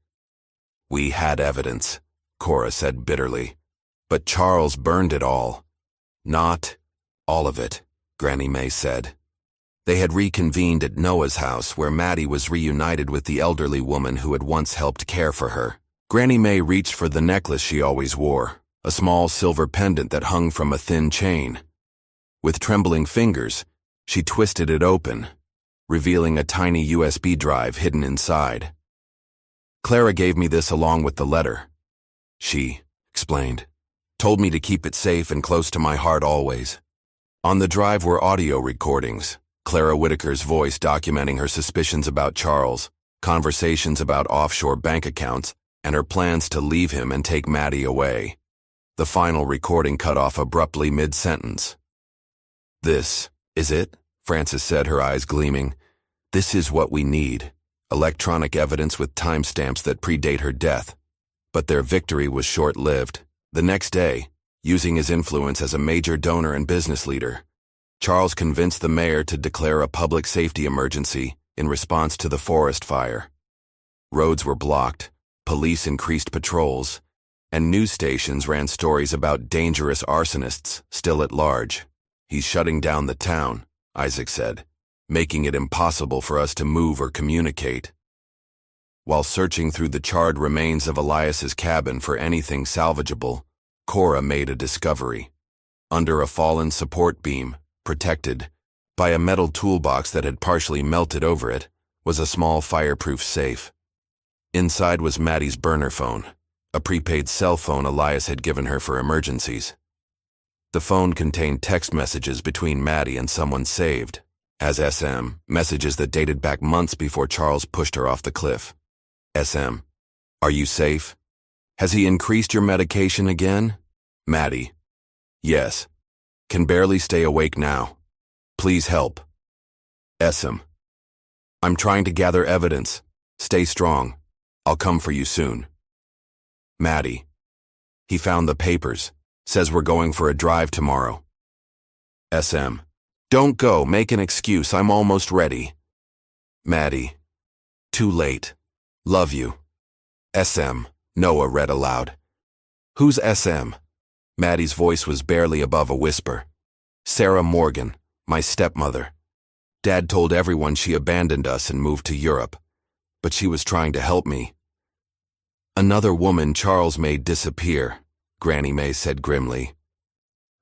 We had evidence, Cora said bitterly, but Charles burned it all. Not all of it, Granny May said. They had reconvened at Noah's house where Maddie was reunited with the elderly woman who had once helped care for her. Granny May reached for the necklace she always wore, a small silver pendant that hung from a thin chain. With trembling fingers, she twisted it open, revealing a tiny USB drive hidden inside. Clara gave me this along with the letter. She explained, told me to keep it safe and close to my heart always. On the drive were audio recordings, Clara Whitaker's voice documenting her suspicions about Charles, conversations about offshore bank accounts, and her plans to leave him and take Maddie away. The final recording cut off abruptly mid-sentence. This is it, Frances said, her eyes gleaming. This is what we need. Electronic evidence with timestamps that predate her death. But their victory was short-lived. The next day, using his influence as a major donor and business leader, Charles convinced the mayor to declare a public safety emergency in response to the forest fire. Roads were blocked, police increased patrols, and news stations ran stories about dangerous arsonists still at large. He's shutting down the town, Isaac said, making it impossible for us to move or communicate. While searching through the charred remains of Elias's cabin for anything salvageable, Cora made a discovery. Under a fallen support beam, protected by a metal toolbox that had partially melted over it, was a small fireproof safe. Inside was Maddie's burner phone, a prepaid cell phone Elias had given her for emergencies. The phone contained text messages between Maddie and someone saved, as SM, messages that dated back months before Charles pushed her off the cliff. SM, are you safe? Has he increased your medication again? Maddie, yes. Can barely stay awake now. Please help. SM, I'm trying to gather evidence. Stay strong. I'll come for you soon. Maddie, he found the papers. Says we're going for a drive tomorrow. SM, don't go, make an excuse, I'm almost ready. Maddie, too late. Love you. SM, Noah read aloud. Who's SM? Maddie's voice was barely above a whisper. Sarah Morgan, my stepmother. Dad told everyone she abandoned us and moved to Europe, but she was trying to help me. Another woman Charles made disappear, Granny May said grimly.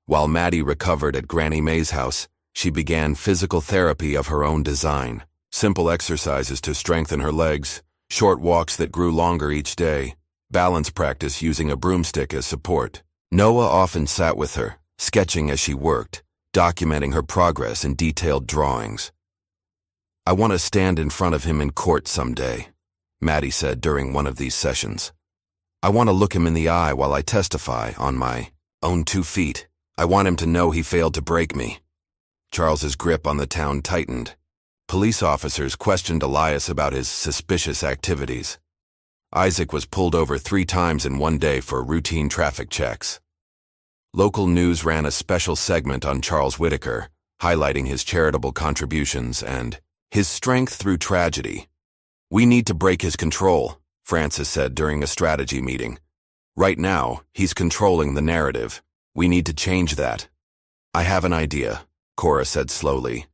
While Maddie recovered at Granny May's house, she began physical therapy of her own design, simple exercises to strengthen her legs, short walks that grew longer each day, balance practice using a broomstick as support. Noah often sat with her, sketching as she worked, documenting her progress in detailed drawings. I want to stand in front of him in court someday, Maddie said during one of these sessions. I want to look him in the eye while I testify on my own 2 feet. I want him to know he failed to break me. Charles's grip on the town tightened. Police officers questioned Elias about his suspicious activities. Isaac was pulled over 3 times in one day for routine traffic checks. Local news ran a special segment on Charles Whitaker, highlighting his charitable contributions and his strength through tragedy. We need to break his control, Francis said during a strategy meeting. Right now, he's controlling the narrative. We need to change that. I have an idea, Cora said slowly.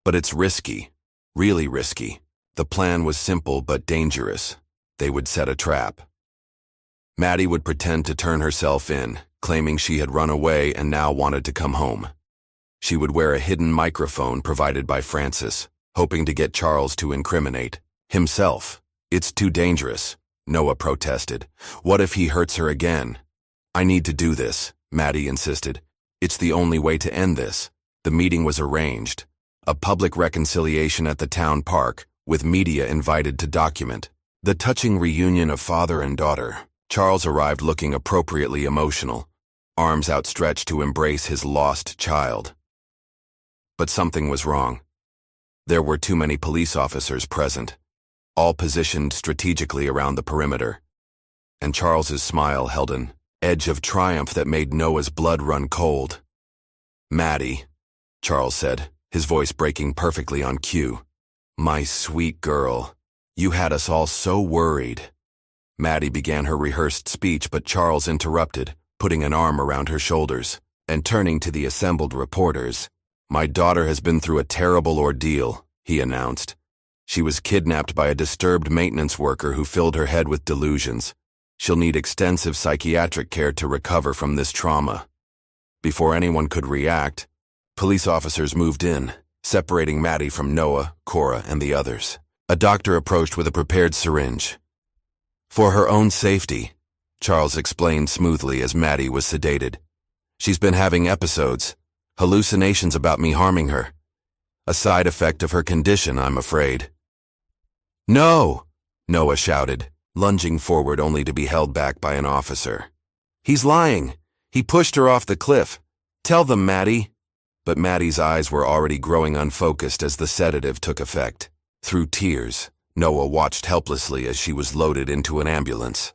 But it's risky. Really risky. The plan was simple but dangerous. They would set a trap. Maddie would pretend to turn herself in, claiming she had run away and now wanted to come home. She would wear a hidden microphone provided by Francis, hoping to get Charles to incriminate himself. It's too dangerous, Noah protested. What if he hurts her again? I need to do this, Maddie insisted. It's the only way to end this. The meeting was arranged. A public reconciliation at the town park, with media invited to document the touching reunion of father and daughter. Charles arrived looking appropriately emotional, arms outstretched to embrace his lost child. But something was wrong. There were too many police officers present, all positioned strategically around the perimeter, and Charles's smile held an edge of triumph that made Noah's blood run cold. Maddie, Charles said, his voice breaking perfectly on cue. My sweet girl, you had us all so worried. Maddie began her rehearsed speech, but Charles interrupted, putting an arm around her shoulders, and turning to the assembled reporters. My daughter has been through a terrible ordeal, he announced. She was kidnapped by a disturbed maintenance worker who filled her head with delusions. She'll need extensive psychiatric care to recover from this trauma. Before anyone could react, police officers moved in, separating Maddie from Noah, Cora, and the others. A doctor approached with a prepared syringe. For her own safety, Charles explained smoothly as Maddie was sedated. She's been having episodes, hallucinations about me harming her. A side effect of her condition, I'm afraid. No! Noah shouted, lunging forward only to be held back by an officer. He's lying. He pushed her off the cliff. Tell them, Maddie. But Maddie's eyes were already growing unfocused as the sedative took effect. Through tears, Noah watched helplessly as she was loaded into an ambulance.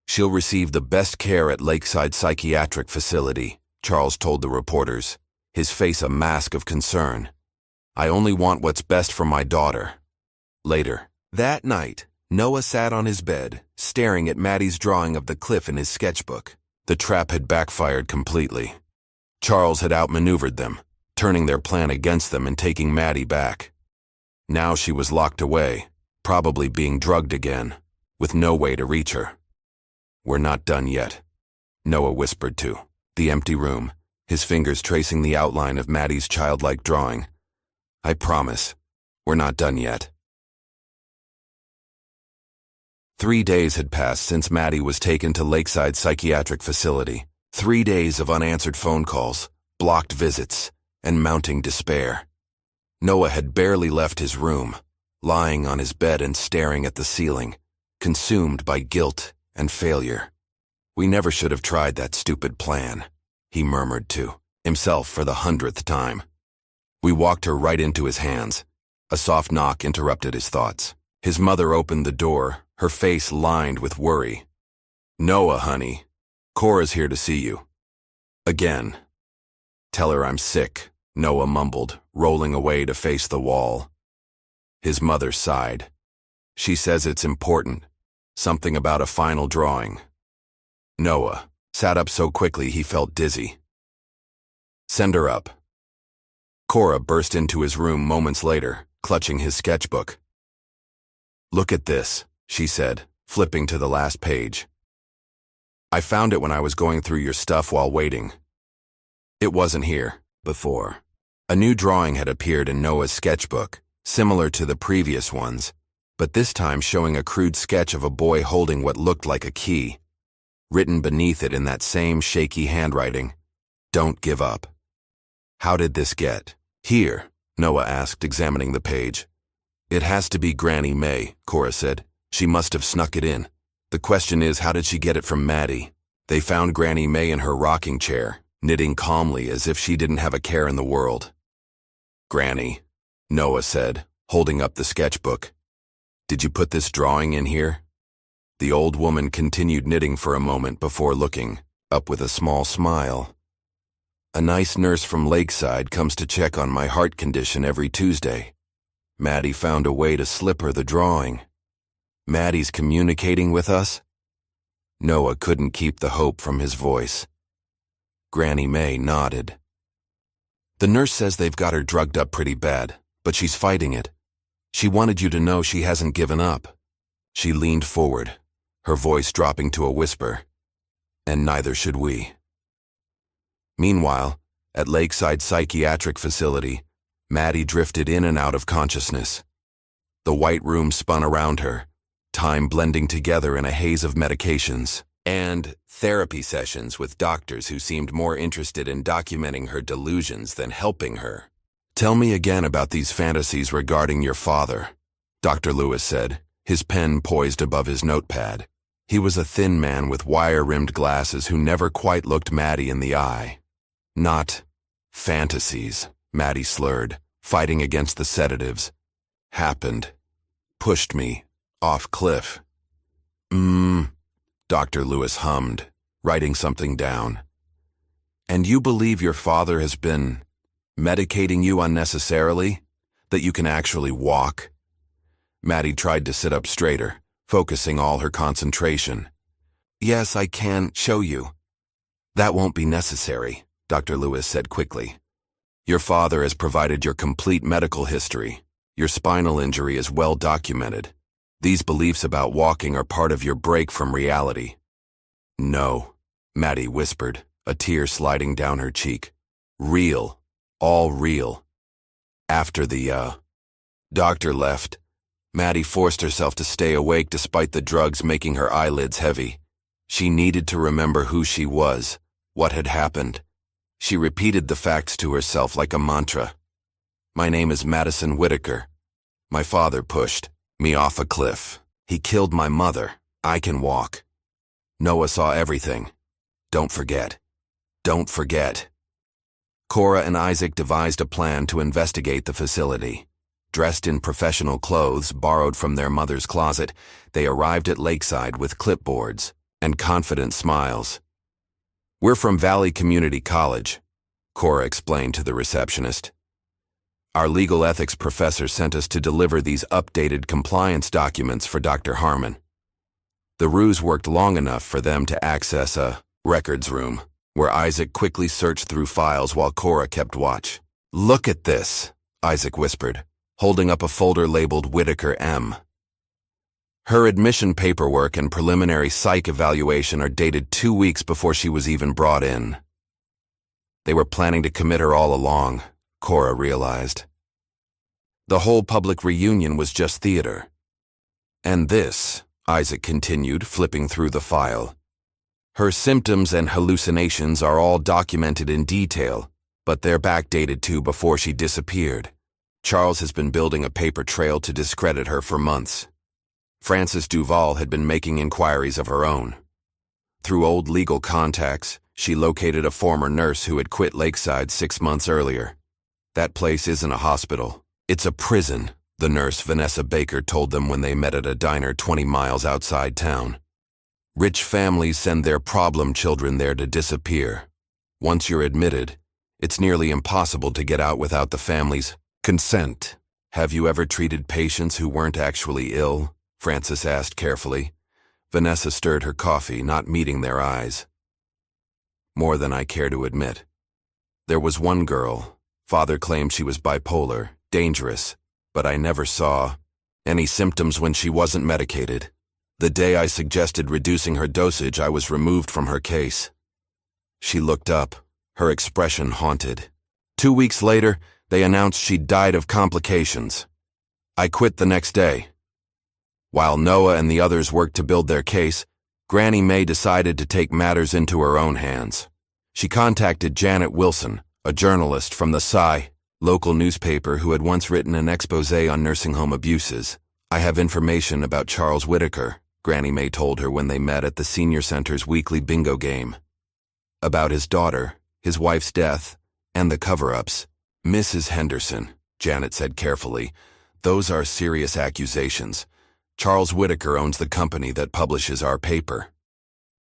She'll receive the best care at Lakeside Psychiatric Facility, Charles told the reporters, his face a mask of concern. I only want what's best for my daughter. Later, that night, Noah sat on his bed, staring at Maddie's drawing of the cliff in his sketchbook. The trap had backfired completely. Charles had outmaneuvered them, turning their plan against them and taking Maddie back. Now she was locked away, probably being drugged again, with no way to reach her. We're not done yet, Noah whispered to the empty room, his fingers tracing the outline of Maddie's childlike drawing. I promise, we're not done yet. 3 days had passed since Maddie was taken to Lakeside Psychiatric Facility. 3 days of unanswered phone calls, blocked visits, and mounting despair. Noah had barely left his room, lying on his bed and staring at the ceiling, consumed by guilt and failure. "We never should have tried that stupid plan," he murmured to himself for the 100th time. We walked her right into his hands. A soft knock interrupted his thoughts. His mother opened the door, her face lined with worry. "Noah, honey, Cora's here to see you." "Again." "Tell her I'm sick," Noah mumbled, rolling away to face the wall. His mother sighed. "She says it's important. Something about a final drawing." Noah sat up so quickly he felt dizzy. "Send her up." Cora burst into his room moments later, clutching his sketchbook. "Look at this," she said, flipping to the last page. "I found it when I was going through your stuff while waiting. It wasn't here before." A new drawing had appeared in Noah's sketchbook, similar to the previous ones, but this time showing a crude sketch of a boy holding what looked like a key. Written beneath it in that same shaky handwriting, "Don't give up." "How did this get here?" Noah asked, examining the page. "It has to be Granny May," Cora said. "She must have snuck it in. The question is, how did she get it from Maddie?" They found Granny May in her rocking chair, knitting calmly as if she didn't have a care in the world. "Granny," Noah said, holding up the sketchbook. "Did you put this drawing in here?" The old woman continued knitting for a moment before looking up with a small smile. "A nice nurse from Lakeside comes to check on my heart condition every Tuesday. Maddie found a way to slip her the drawing. Maddie's communicating with us?" Noah couldn't keep the hope from his voice. Granny May nodded. "The nurse says they've got her drugged up pretty bad, but she's fighting it. She wanted you to know she hasn't given up." She leaned forward, her voice dropping to a whisper. "And neither should we." Meanwhile, at Lakeside Psychiatric Facility, Maddie drifted in and out of consciousness. The white room spun around her, time blending together in a haze of medications and therapy sessions with doctors who seemed more interested in documenting her delusions than helping her. "Tell me again about these fantasies regarding your father," Dr. Lewis said, his pen poised above his notepad. He was a thin man with wire-rimmed glasses who never quite looked Maddie in the eye. "Not fantasies," Maddie slurred, fighting against the sedatives. "Happened. Pushed me. Off cliff." Dr. Lewis hummed, writing something down. "And you believe your father has been medicating you unnecessarily? That you can actually walk?" Maddie tried to sit up straighter, focusing all her concentration. "Yes, I can show you." "That won't be necessary," Dr. Lewis said quickly. "Your father has provided your complete medical history. Your spinal injury is well documented. These beliefs about walking are part of your break from reality." "No," Maddie whispered, a tear sliding down her cheek. "Real. All real." After the doctor left, Maddie forced herself to stay awake despite the drugs making her eyelids heavy. She needed to remember who she was, what had happened. She repeated the facts to herself like a mantra. "My name is Madison Whitaker. My father pushed me off a cliff. He killed my mother. I can walk. Noah saw everything. Don't forget. Don't forget." Cora and Isaac devised a plan to investigate the facility. Dressed in professional clothes borrowed from their mother's closet, they arrived at Lakeside with clipboards and confident smiles. "We're from Valley Community College," Cora explained to the receptionist. "Our legal ethics professor sent us to deliver these updated compliance documents for Dr. Harmon." The ruse worked long enough for them to access a records room, where Isaac quickly searched through files while Cora kept watch. "Look at this," Isaac whispered, holding up a folder labeled Whitaker M. Her admission paperwork and preliminary psych evaluation are dated 2 weeks before she was even brought in. They were planning to commit her all along, Cora realized. The whole public reunion was just theater. And this, Isaac continued, flipping through the file. Her symptoms and hallucinations are all documented in detail, but they're backdated to before she disappeared. Charles has been building a paper trail to discredit her for months. Frances Duval had been making inquiries of her own. Through old legal contacts, she located a former nurse who had quit Lakeside 6 months earlier. That place isn't a hospital. It's a prison, the nurse Vanessa Baker told them when they met at a diner 20 miles outside town. Rich families send their problem children there to disappear. Once you're admitted, it's nearly impossible to get out without the family's consent. Have you ever treated patients who weren't actually ill? Frances asked carefully. Vanessa stirred her coffee, not meeting their eyes. More than I care to admit. There was one girl. Father claimed she was bipolar, dangerous, but I never saw any symptoms when she wasn't medicated. The day I suggested reducing her dosage, I was removed from her case. She looked up, her expression haunted. 2 weeks later, they announced she'd died of complications. I quit the next day. While Noah and the others worked to build their case, Granny Mae decided to take matters into her own hands. She contacted Janet Wilson, a journalist from the Psy, local newspaper who had once written an exposé on nursing home abuses. I have information about Charles Whitaker, Granny Mae told her when they met at the senior center's weekly bingo game. About his daughter, his wife's death, and the cover-ups. Mrs. Henderson, Janet said carefully, those are serious accusations. Charles Whitaker owns the company that publishes our paper.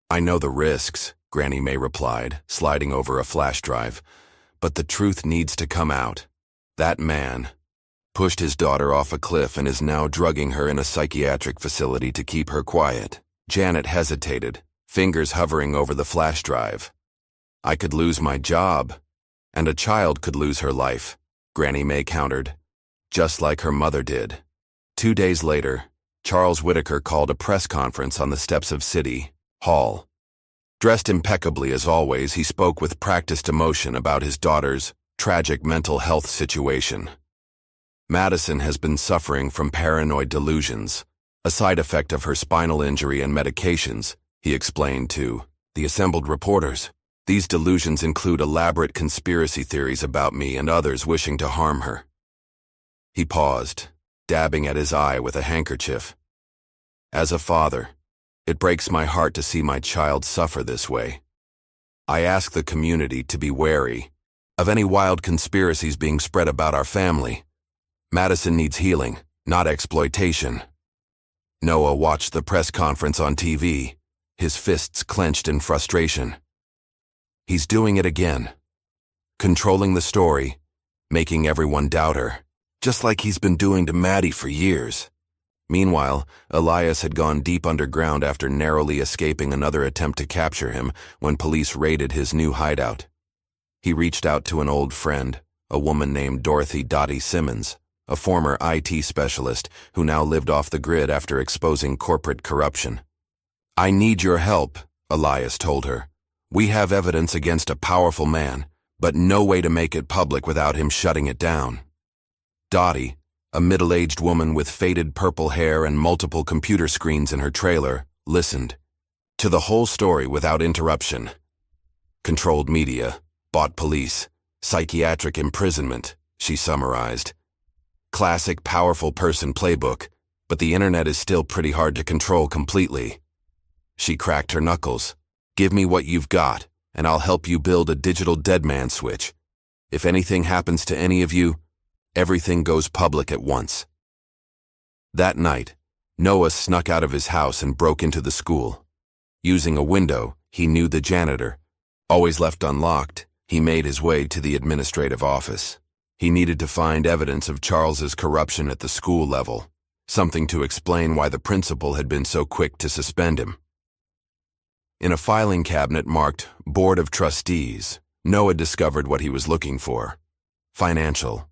I know the risks, Granny Mae replied, sliding over a flash drive, but the truth needs to come out. That man pushed his daughter off a cliff and is now drugging her in a psychiatric facility to keep her quiet. Janet hesitated, fingers hovering over the flash drive. I could lose my job, and a child could lose her life, Granny Mae countered, just like her mother did. 2 days later, Charles Whitaker called a press conference on the steps of City Hall. Dressed impeccably as always, he spoke with practiced emotion about his daughter's tragic mental health situation. Madison has been suffering from paranoid delusions, a side effect of her spinal injury and medications, he explained to the assembled reporters. These delusions include elaborate conspiracy theories about me and others wishing to harm her. He paused, dabbing at his eye with a handkerchief. As a father, it breaks my heart to see my child suffer this way. I ask the community to be wary of any wild conspiracies being spread about our family. Madison needs healing, not exploitation. Noah watched the press conference on TV, his fists clenched in frustration. He's doing it again. Controlling the story, making everyone doubt her, just like he's been doing to Maddie for years. Meanwhile, Elias had gone deep underground after narrowly escaping another attempt to capture him when police raided his new hideout. He reached out to an old friend, a woman named Dorothy Dottie Simmons, a former IT specialist who now lived off the grid after exposing corporate corruption. I need your help, Elias told her. We have evidence against a powerful man, but no way to make it public without him shutting it down. Dottie, a middle-aged woman with faded purple hair and multiple computer screens in her trailer, listened to the whole story without interruption. Controlled media, bought police, psychiatric imprisonment, she summarized. Classic powerful person playbook, but the internet is still pretty hard to control completely. She cracked her knuckles. Give me what you've got, and I'll help you build a digital deadman switch. If anything happens to any of you, everything goes public at once. That night, Noah snuck out of his house and broke into the school. Using a window, he knew the janitor. Always left unlocked, he made his way to the administrative office. He needed to find evidence of Charles's corruption at the school level, something to explain why the principal had been so quick to suspend him. In a filing cabinet marked Board of Trustees, Noah discovered what he was looking for. Financial.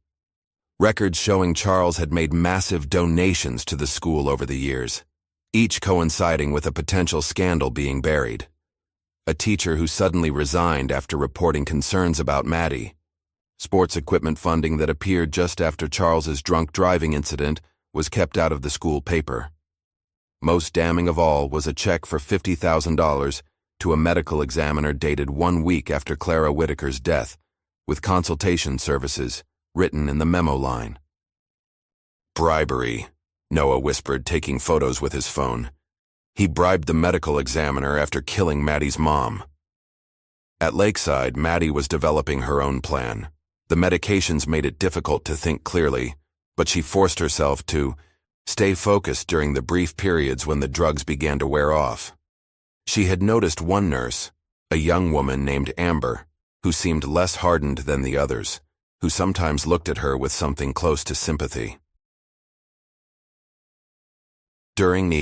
Records showing Charles had made massive donations to the school over the years, each coinciding with a potential scandal being buried. A teacher who suddenly resigned after reporting concerns about Maddie. Sports equipment funding that appeared just after Charles's drunk driving incident was kept out of the school paper. Most damning of all was a check for $50,000 to a medical examiner dated 1 week after Clara Whitaker's death, with consultation services written in the memo line. Bribery, Noah whispered, taking photos with his phone. He bribed the medical examiner after killing Maddie's mom. At Lakeside, Maddie was developing her own plan. The medications made it difficult to think clearly, but she forced herself to stay focused during the brief periods when the drugs began to wear off. She had noticed one nurse, a young woman named Amber, who seemed less hardened than the others, who sometimes looked at her with something close to sympathy. During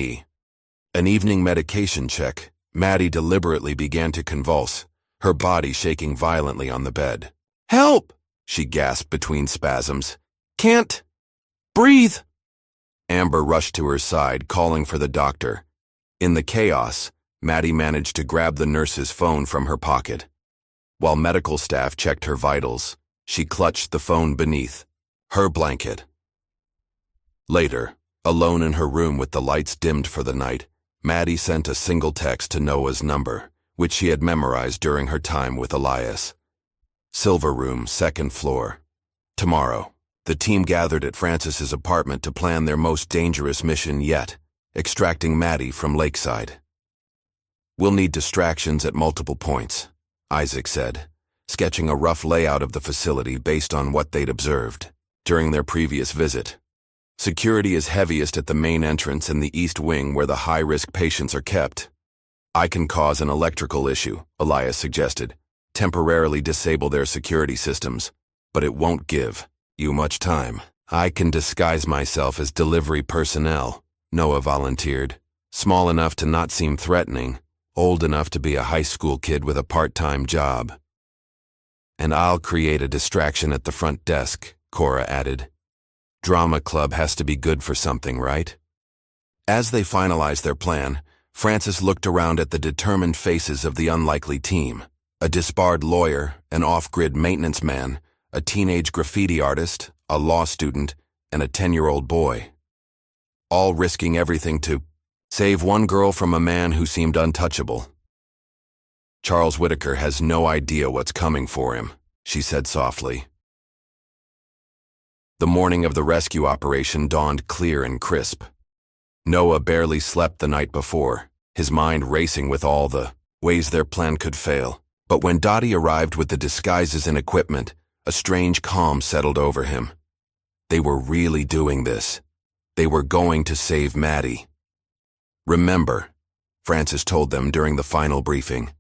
an evening medication check, Maddie deliberately began to convulse, her body shaking violently on the bed. "Help!" she gasped between spasms. "Can't breathe!" Amber rushed to her side, calling for the doctor. In the chaos, Maddie managed to grab the nurse's phone from her pocket. While medical staff checked her vitals, she clutched the phone beneath her blanket. Later, alone in her room with the lights dimmed for the night, Maddie sent a single text to Noah's number, which she had memorized during her time with Elias. Silver Room, 2nd floor. Tomorrow, the team gathered at Francis's apartment to plan their most dangerous mission yet, extracting Maddie from Lakeside. "We'll need distractions at multiple points," Isaac said, sketching a rough layout of the facility based on what they'd observed during their previous visit. "Security is heaviest at the main entrance in the east wing where the high-risk patients are kept. I can cause an electrical issue," Elias suggested, "temporarily disable their security systems, but it won't give you much time." "I can disguise myself as delivery personnel," Noah volunteered, small enough to not seem threatening, old enough to be a high school kid with a part-time job. "And I'll create a distraction at the front desk," Cora added. "Drama club has to be good for something, right?" As they finalized their plan, Francis looked around at the determined faces of the unlikely team. A disbarred lawyer, an off-grid maintenance man, a teenage graffiti artist, a law student, and a 10-year-old boy. All risking everything to save one girl from a man who seemed untouchable. "Charles Whitaker has no idea what's coming for him," she said softly. The morning of the rescue operation dawned clear and crisp. Noah barely slept the night before, his mind racing with all the ways their plan could fail. But when Dottie arrived with the disguises and equipment, a strange calm settled over him. They were really doing this. They were going to save Maddie. "Remember," Francis told them during the final briefing,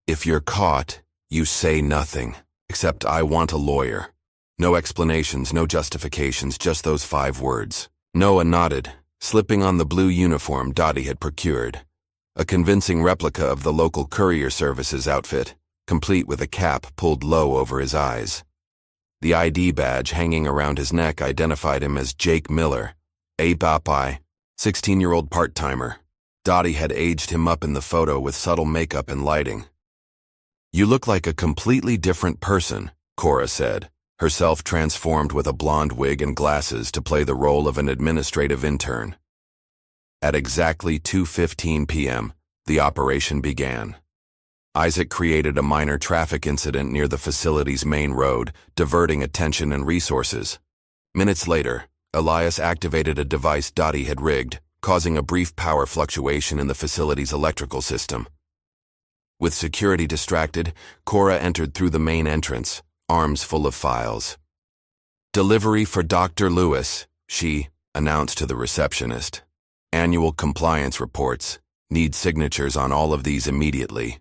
"if you're caught, you say nothing, except 'I want a lawyer.' No explanations, no justifications, just those 5 words." Noah nodded, slipping on the blue uniform Dottie had procured, a convincing replica of the local courier services outfit, complete with a cap pulled low over his eyes. The ID badge hanging around his neck identified him as Jake Miller, a Bapai, 16-year-old part-timer. Dottie had aged him up in the photo with subtle makeup and lighting. "You look like a completely different person," Cora said, herself transformed with a blonde wig and glasses to play the role of an administrative intern. At exactly 2:15 p.m., the operation began. Isaac created a minor traffic incident near the facility's main road, diverting attention and resources. Minutes later, Elias activated a device Dottie had rigged, causing a brief power fluctuation in the facility's electrical system. With security distracted, Cora entered through the main entrance, arms full of files. "Delivery for Dr. Lewis," she announced to the receptionist. "Annual compliance reports. Need signatures on all of these immediately."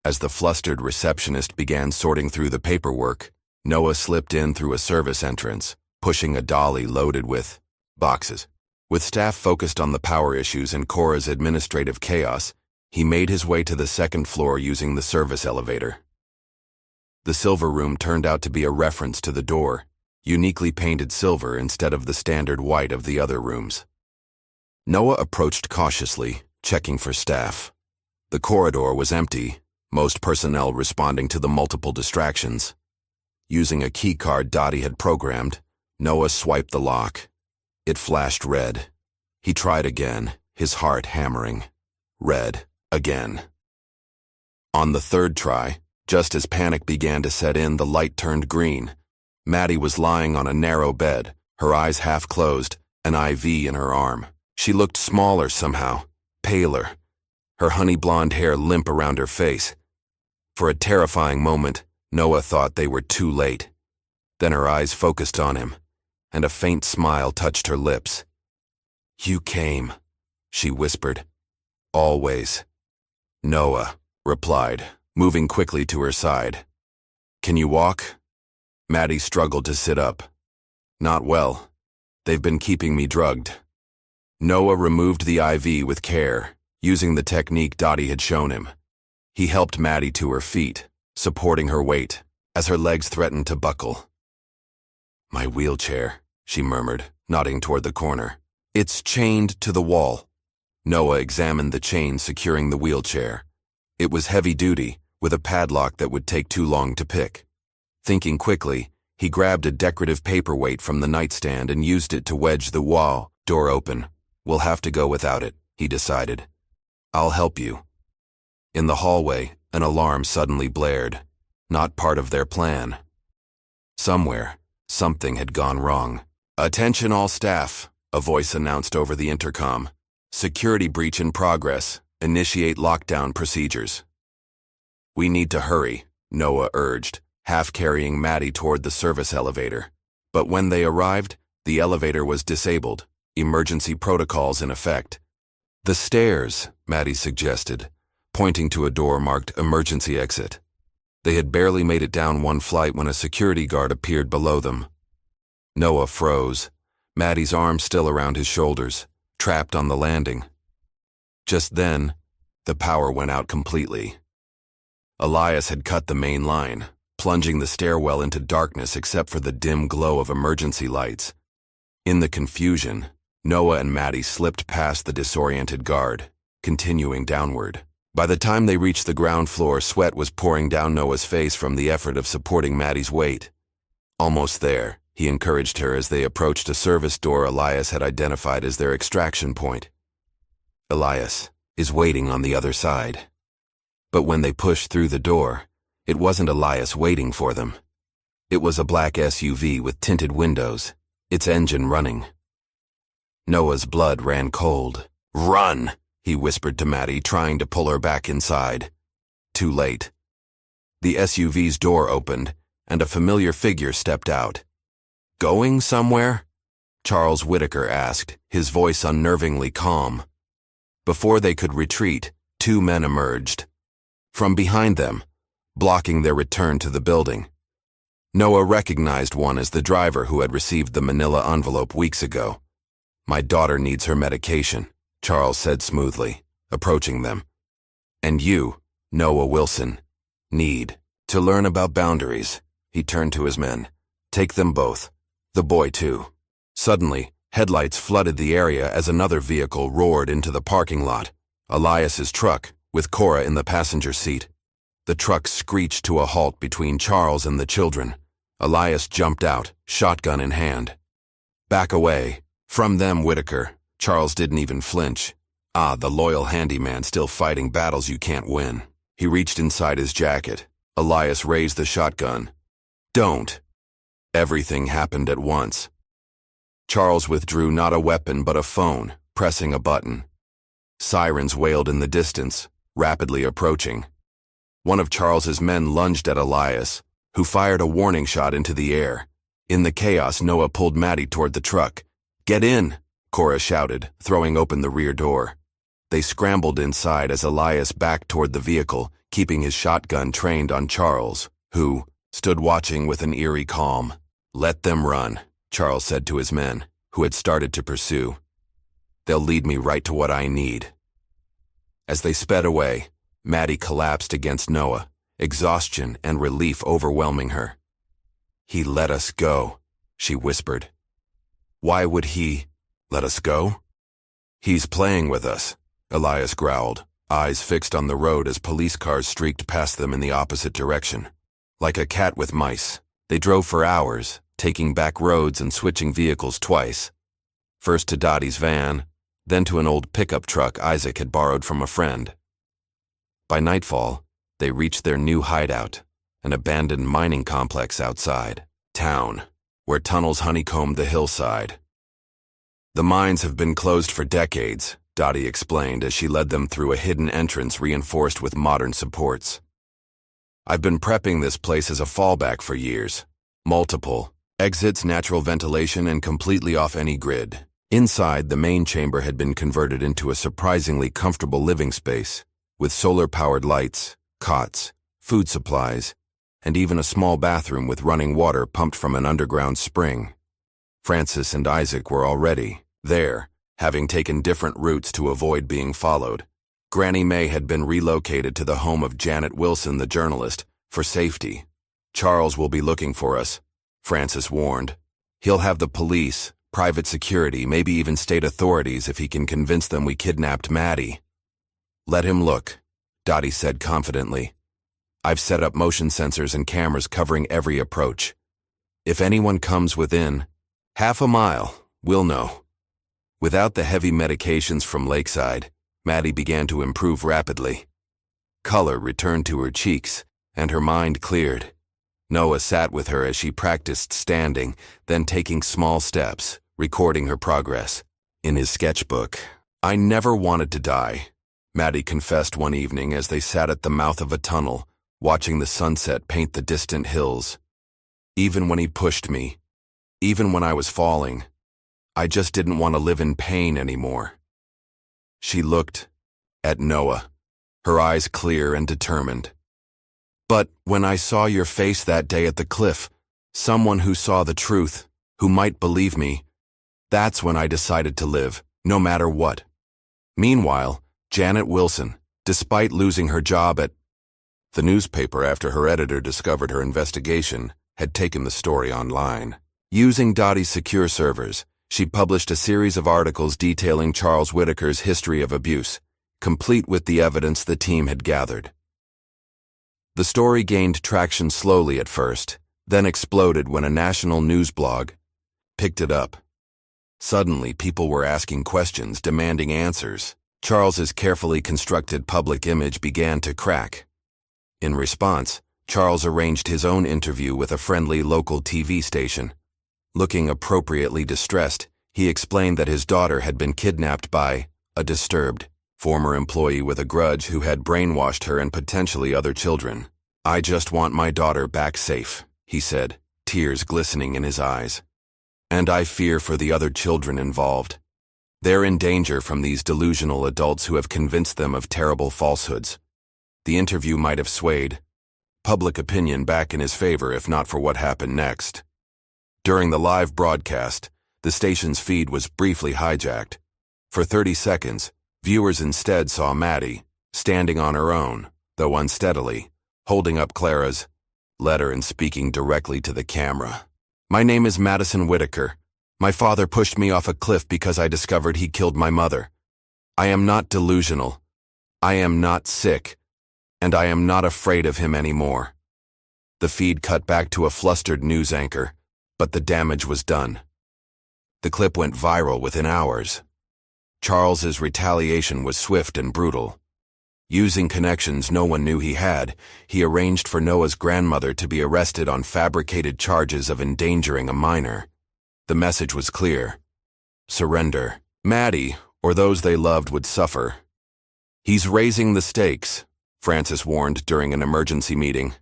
As the flustered receptionist began sorting through the paperwork, Noah slipped in through a service entrance, pushing a dolly loaded with boxes. With staff focused on the power issues and Cora's administrative chaos, he made his way to the 2nd floor using the service elevator. The Silver Room turned out to be a reference to the door, uniquely painted silver instead of the standard white of the other rooms. Noah approached cautiously, checking for staff. The corridor was empty, most personnel responding to the multiple distractions. Using a keycard Dottie had programmed, Noah swiped the lock. It flashed red. He tried again, his heart hammering. Red, again. On the third try, just as panic began to set in, the light turned green. Maddie was lying on a narrow bed, her eyes half closed, an IV in her arm. She looked smaller somehow, paler, her honey blonde hair limp around her face. For a terrifying moment, Noah thought they were too late. Then her eyes focused on him, and a faint smile touched her lips. "You came," she whispered. "Always." Noah replied, moving quickly to her side. "Can you walk?" Maddie struggled to sit up. "Not well. They've been keeping me drugged." Noah removed the IV with care, using the technique Dottie had shown him. He helped Maddie to her feet, supporting her weight, as her legs threatened to buckle. "My wheelchair," she murmured, nodding toward the corner. "It's chained to the wall." Noah examined the chain securing the wheelchair. It was heavy-duty, with a padlock that would take too long to pick. Thinking quickly, he grabbed a decorative paperweight from the nightstand and used it to wedge the wall door open. "We'll have to go without it," he decided. "I'll help you." In the hallway, an alarm suddenly blared. Not part of their plan. Somewhere, something had gone wrong. "Attention all staff," a voice announced over the intercom. "Security breach in progress. Initiate lockdown procedures." "We need to hurry," Noah urged, half carrying Maddie toward the service elevator. But when they arrived, the elevator was disabled, emergency protocols in effect. "The stairs," Maddie suggested, pointing to a door marked emergency exit. They had barely made it down one flight when a security guard appeared below them. Noah froze, Maddie's arm still around his shoulders, trapped on the landing. Just then, the power went out completely. Elias had cut the main line, plunging the stairwell into darkness except for the dim glow of emergency lights. In the confusion, Noah and Maddie slipped past the disoriented guard, continuing downward. By the time they reached the ground floor, sweat was pouring down Noah's face from the effort of supporting Maddie's weight. "Almost there," he encouraged her as they approached a service door Elias had identified as their extraction point. "Elias is waiting on the other side." But when they pushed through the door, it wasn't Elias waiting for them. It was a black SUV with tinted windows, its engine running. Noah's blood ran cold. "Run!" he whispered to Maddie, trying to pull her back inside. Too late. The SUV's door opened, and a familiar figure stepped out. "Going somewhere?" Charles Whitaker asked, his voice unnervingly calm. Before they could retreat, two men emerged. From behind them, blocking their return to the building. Noah recognized one as the driver who had received the manila envelope weeks ago. "My daughter needs her medication," Charles said smoothly, approaching them. "And you, Noah Wilson, need to learn about boundaries." He turned to his men. "Take them both. The boy, too." Suddenly, headlights flooded the area as another vehicle roared into the parking lot. Elias's truck, with Cora in the passenger seat. The truck screeched to a halt between Charles and the children. Elias jumped out, shotgun in hand. "Back away. From them, Whitaker." Charles didn't even flinch. The loyal handyman still fighting battles you can't win. He reached inside his jacket. Elias raised the shotgun. "Don't." Everything happened at once. Charles withdrew not a weapon but a phone, pressing a button. Sirens wailed in the distance, rapidly approaching. One of Charles's men lunged at Elias, who fired a warning shot into the air. In the chaos, Noah pulled Maddie toward the truck. "Get in!" Cora shouted, throwing open the rear door. They scrambled inside as Elias backed toward the vehicle, keeping his shotgun trained on Charles, who stood watching with an eerie calm. "Let them run," Charles said to his men, who had started to pursue. "They'll lead me right to what I need." As they sped away, Maddie collapsed against Noah, exhaustion and relief overwhelming her. "He let us go," she whispered. "Why would he let us go?" "He's playing with us," Elias growled, eyes fixed on the road as police cars streaked past them in the opposite direction. Like a cat with mice, they drove for hours, taking back roads and switching vehicles twice. First to Dottie's van, then to an old pickup truck Isaac had borrowed from a friend. By nightfall, they reached their new hideout, an abandoned mining complex outside town, where tunnels honeycombed the hillside. The mines have been closed for decades, Dottie explained as she led them through a hidden entrance reinforced with modern supports. I've been prepping this place as a fallback for years. Multiple exits, natural ventilation, and completely off any grid. Inside, the main chamber had been converted into a surprisingly comfortable living space, with solar-powered lights, cots, food supplies, and even a small bathroom with running water pumped from an underground spring. Francis and Isaac were already there, having taken different routes to avoid being followed. Granny May had been relocated to the home of Janet Wilson, the journalist, for safety. Charles will be looking for us, Francis warned. He'll have the police, private security, maybe even state authorities if he can convince them we kidnapped Maddie. Let him look, Dottie said confidently. I've set up motion sensors and cameras covering every approach. If anyone comes within half a mile, we'll know. Without the heavy medications from Lakeside, Maddie began to improve rapidly. Color returned to her cheeks, and her mind cleared. Noah sat with her as she practiced standing, then taking small steps, recording her progress. In his sketchbook, I never wanted to die, Maddie confessed one evening as they sat at the mouth of a tunnel, watching the sunset paint the distant hills. Even when he pushed me, even when I was falling, I just didn't want to live in pain anymore. She looked at Noah, her eyes clear and determined. But when I saw your face that day at the cliff, someone who saw the truth, who might believe me, that's when I decided to live, no matter what. Meanwhile, Janet Wilson, despite losing her job at the newspaper after her editor discovered her investigation, had taken the story online. Using Dottie's secure servers, she published a series of articles detailing Charles Whitaker's history of abuse, complete with the evidence the team had gathered. The story gained traction slowly at first, then exploded when a national news blog picked it up. Suddenly, people were asking questions, demanding answers. Charles's carefully constructed public image began to crack. In response, Charles arranged his own interview with a friendly local TV station. Looking appropriately distressed, he explained that his daughter had been kidnapped by a disturbed former employee with a grudge who had brainwashed her and potentially other children. I just want my daughter back safe, he said, tears glistening in his eyes. And I fear for the other children involved. They're in danger from these delusional adults who have convinced them of terrible falsehoods. The interview might have swayed public opinion back in his favor if not for what happened next. During the live broadcast, the station's feed was briefly hijacked. For 30 seconds, viewers instead saw Maddie, standing on her own, though unsteadily, holding up Clara's letter and speaking directly to the camera. My name is Madison Whitaker. My father pushed me off a cliff because I discovered he killed my mother. I am not delusional. I am not sick. And I am not afraid of him anymore. The feed cut back to a flustered news anchor, but the damage was done. The clip went viral within hours. Charles's retaliation was swift and brutal. Using connections no one knew he had, he arranged for Noah's grandmother to be arrested on fabricated charges of endangering a minor. The message was clear. Surrender. Maddie, or those they loved, would suffer. He's raising the stakes, Francis warned during an emergency meeting.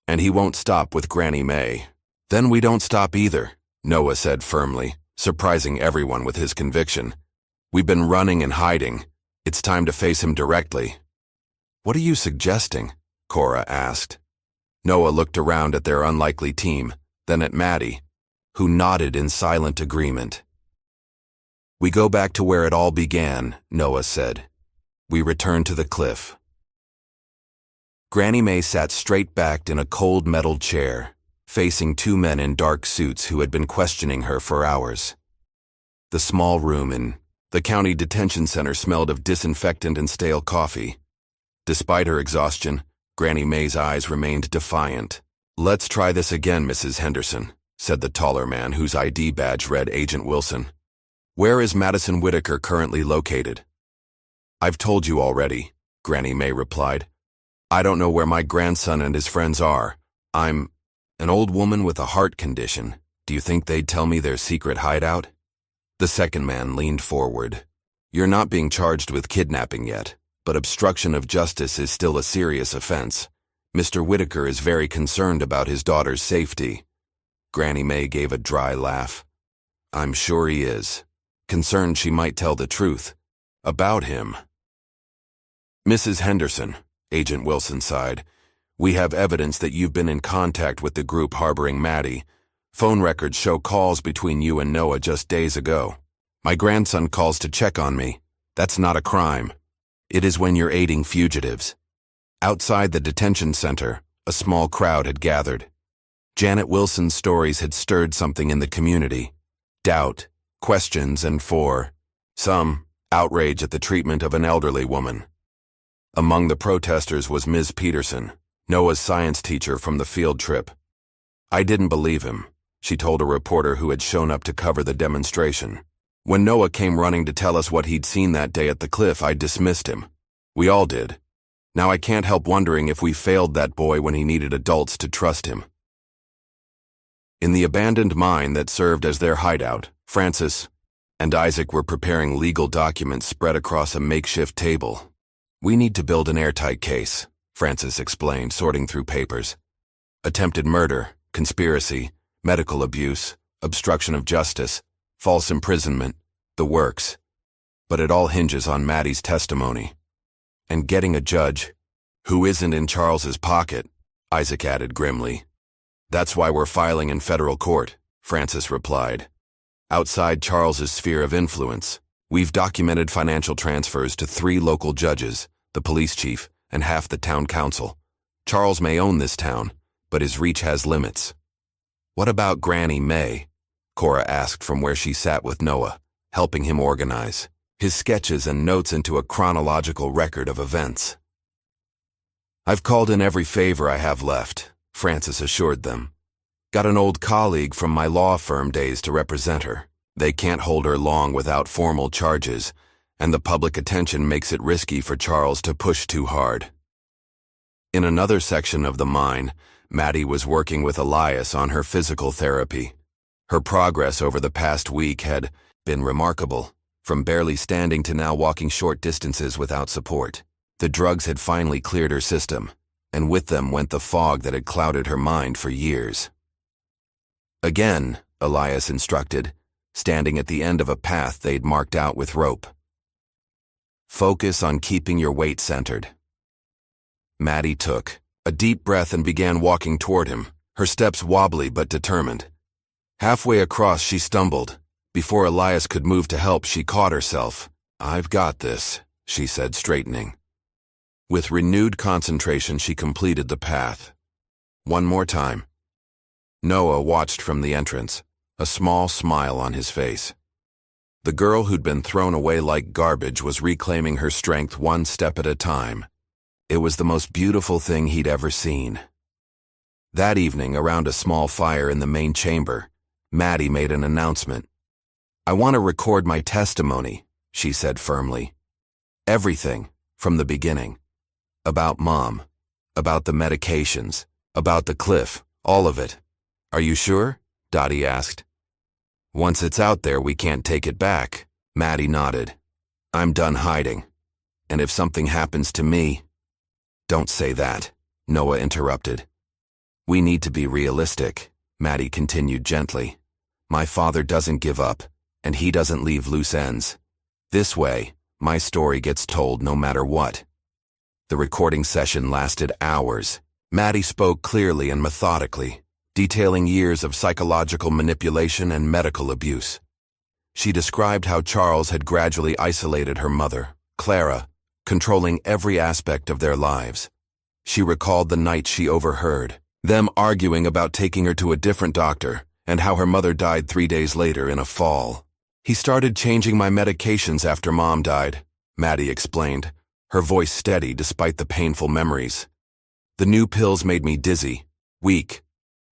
And he won't stop with Granny May. Then we don't stop either, Noah said firmly, surprising everyone with his conviction. We've been running and hiding. It's time to face him directly. What are you suggesting? Cora asked. Noah looked around at their unlikely team, then at Maddie, who nodded in silent agreement. We go back to where it all began, Noah said. We return to the cliff. Granny May sat straight-backed in a cold metal chair, facing two men in dark suits who had been questioning her for hours. The small room in the county detention center smelled of disinfectant and stale coffee. Despite her exhaustion, Granny May's eyes remained defiant. Let's try this again, Mrs. Henderson, said the taller man whose ID badge read Agent Wilson. Where is Madison Whitaker currently located? I've told you already, Granny May replied. I don't know where my grandson and his friends are. I'm an old woman with a heart condition. Do you think they'd tell me their secret hideout? The second man leaned forward. You're not being charged with kidnapping yet, but obstruction of justice is still a serious offense. Mr. Whitaker is very concerned about his daughter's safety. Granny May gave a dry laugh. I'm sure he is. Concerned she might tell the truth. About him. Mrs. Henderson, Agent Wilson sighed. We have evidence that you've been in contact with the group harboring Maddie. Phone records show calls between you and Noah just days ago. My grandson calls to check on me. That's not a crime. It is when you're aiding fugitives. Outside the detention center, a small crowd had gathered. Janet Wilson's stories had stirred something in the community. Doubt, questions, and for some, outrage at the treatment of an elderly woman. Among the protesters was Ms. Peterson, Noah's science teacher from the field trip. I didn't believe him, she told a reporter who had shown up to cover the demonstration. When Noah came running to tell us what he'd seen that day at the cliff, I dismissed him. We all did. Now I can't help wondering if we failed that boy when he needed adults to trust him. In the abandoned mine that served as their hideout, Francis and Isaac were preparing legal documents spread across a makeshift table. We need to build an airtight case, Francis explained, sorting through papers. Attempted murder, conspiracy, medical abuse, obstruction of justice, false imprisonment, the works. But it all hinges on Maddie's testimony. And getting a judge who isn't in Charles's pocket, Isaac added grimly. That's why we're filing in federal court, Francis replied. Outside Charles's sphere of influence, we've documented financial transfers to 3 local judges, the police chief, and half the town council. Charles may own this town, but his reach has limits. What about Granny May? Cora asked from where she sat with Noah, helping him organize his sketches and notes into a chronological record of events. I've called in every favor I have left, Francis assured them. Got an old colleague from my law firm days to represent her. They can't hold her long without formal charges, and the public attention makes it risky for Charles to push too hard. In another section of the mine, Maddie was working with Elias on her physical therapy. Her progress over the past week had been remarkable, from barely standing to now walking short distances without support. The drugs had finally cleared her system, and with them went the fog that had clouded her mind for years. Again, Elias instructed, standing at the end of a path they'd marked out with rope. Focus on keeping your weight centered. Maddie took a deep breath and began walking toward him, her steps wobbly but determined. Halfway across, she stumbled. Before Elias could move to help, she caught herself. I've got this, she said, straightening. With renewed concentration, she completed the path. One more time. Noah watched from the entrance, a small smile on his face. The girl who'd been thrown away like garbage was reclaiming her strength one step at a time. It was the most beautiful thing he'd ever seen. That evening, around a small fire in the main chamber, Maddie made an announcement. I want to record my testimony, she said firmly. Everything, from the beginning. About Mom, about the medications, about the cliff, all of it. Are you sure? Dottie asked. Once it's out there, we can't take it back, Maddie nodded. I'm done hiding. And if something happens to me... Don't say that, Noah interrupted. We need to be realistic, Maddie continued gently. My father doesn't give up, and he doesn't leave loose ends. This way, my story gets told no matter what. The recording session lasted hours. Maddie spoke clearly and methodically, detailing years of psychological manipulation and medical abuse. She described how Charles had gradually isolated her mother, Clara, controlling every aspect of their lives. She recalled the night she overheard them arguing about taking her to a different doctor, and how her mother died 3 days later in a fall. He started changing my medications after Mom died, Maddie explained, her voice steady despite the painful memories. The new pills made me dizzy, weak.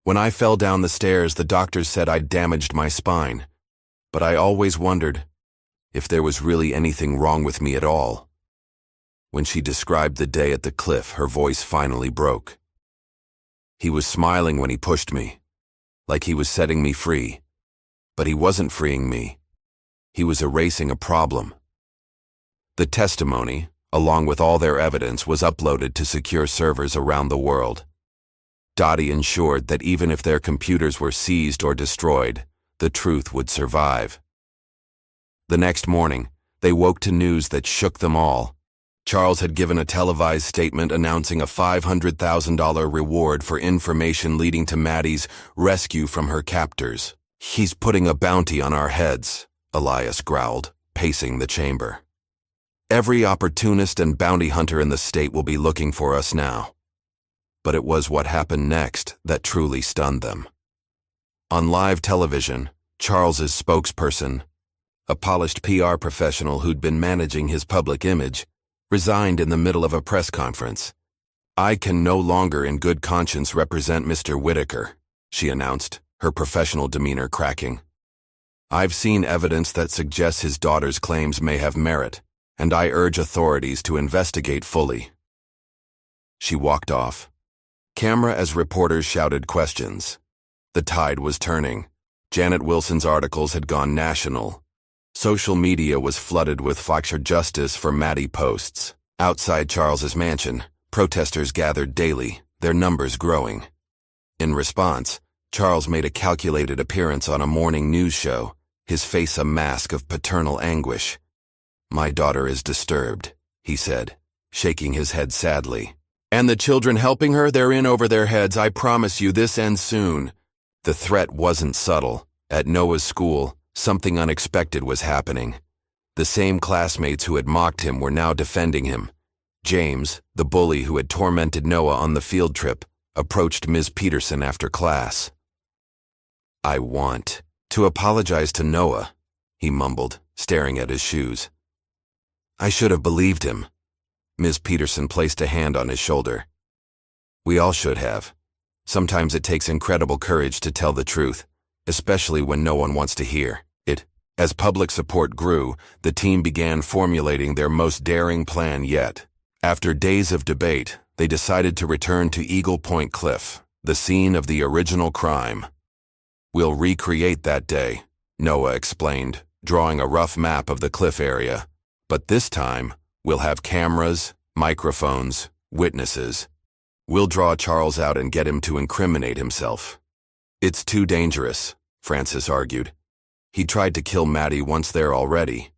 When I fell down the stairs, the doctors said I'd damaged my spine. But I always wondered, if there was really anything wrong with me at all. When she described the day at the cliff, her voice finally broke. He was smiling when he pushed me, like he was setting me free. But he wasn't freeing me. He was erasing a problem. The testimony, along with all their evidence, was uploaded to secure servers around the world. Dottie ensured that even if their computers were seized or destroyed, the truth would survive. The next morning, they woke to news that shook them all. Charles had given a televised statement announcing a $500,000 reward for information leading to Maddie's rescue from her captors. "He's putting a bounty on our heads," Elias growled, pacing the chamber. "Every opportunist and bounty hunter in the state will be looking for us now." But it was what happened next that truly stunned them. On live television, Charles's spokesperson, a polished PR professional who'd been managing his public image, resigned in the middle of a press conference. "I can no longer in good conscience represent Mr. Whitaker," she announced, her professional demeanor cracking. "I've seen evidence that suggests his daughter's claims may have merit, and I urge authorities to investigate fully." She walked off. Camera as reporters shouted questions. The tide was turning. Janet Wilson's articles had gone national. Social media was flooded with "Foxer Justice for Maddie" posts. Outside Charles's mansion, protesters gathered daily, their numbers growing. In response, Charles made a calculated appearance on a morning news show, his face a mask of paternal anguish. "My daughter is disturbed," he said, shaking his head sadly. "And the children helping her, they're in over their heads. I promise you this ends soon." The threat wasn't subtle. At Noah's school, something unexpected was happening. The same classmates who had mocked him were now defending him. James, the bully who had tormented Noah on the field trip, approached Ms. Peterson after class. "I want to apologize to Noah," he mumbled, staring at his shoes. "I should have believed him." Ms. Peterson placed a hand on his shoulder. "We all should have. Sometimes it takes incredible courage to tell the truth, especially when no one wants to hear it." As public support grew, the team began formulating their most daring plan yet. After days of debate, they decided to return to Eagle Point Cliff, the scene of the original crime. "We'll recreate that day," Noah explained, drawing a rough map of the cliff area. "But this time, we'll have cameras, microphones, witnesses. We'll draw Charles out and get him to incriminate himself." "It's too dangerous," Francis argued. "He tried to kill Maddie once there already."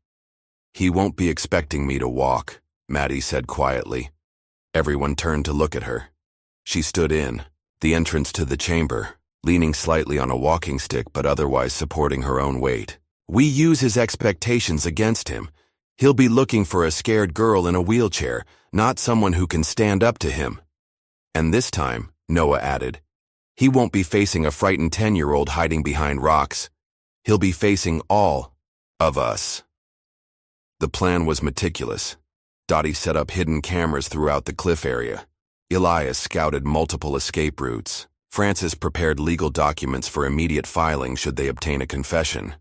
"He won't be expecting me to walk," Maddie said quietly. Everyone turned to look at her. She stood in the entrance to the chamber, leaning slightly on a walking stick but otherwise supporting her own weight. "We use his expectations against him. He'll be looking for a scared girl in a wheelchair, not someone who can stand up to him." "And this time," Noah added, "he won't be facing a frightened 10-year-old hiding behind rocks. He'll be facing all of us." The plan was meticulous. Dottie set up hidden cameras throughout the cliff area. Elias scouted multiple escape routes. Francis prepared legal documents for immediate filing should they obtain a confession.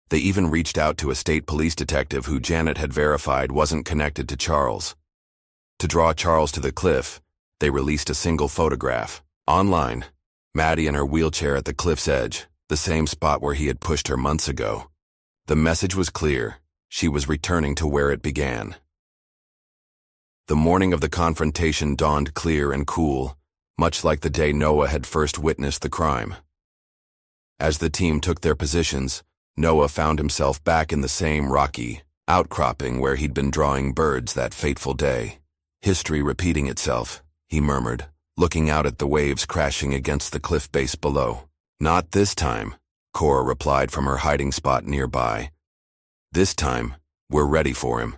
They even reached out to a state police detective who Janet had verified wasn't connected to Charles. To draw Charles to the cliff, they released a single photograph. Online, Maddie in her wheelchair at the cliff's edge, the same spot where he had pushed her months ago. The message was clear. She was returning to where it began. The morning of the confrontation dawned clear and cool, much like the day Noah had first witnessed the crime. As the team took their positions, Noah found himself back in the same rocky outcropping where he'd been drawing birds that fateful day. "History repeating itself," he murmured, looking out at the waves crashing against the cliff base below. "Not this time," Cora replied from her hiding spot nearby. "This time, we're ready for him."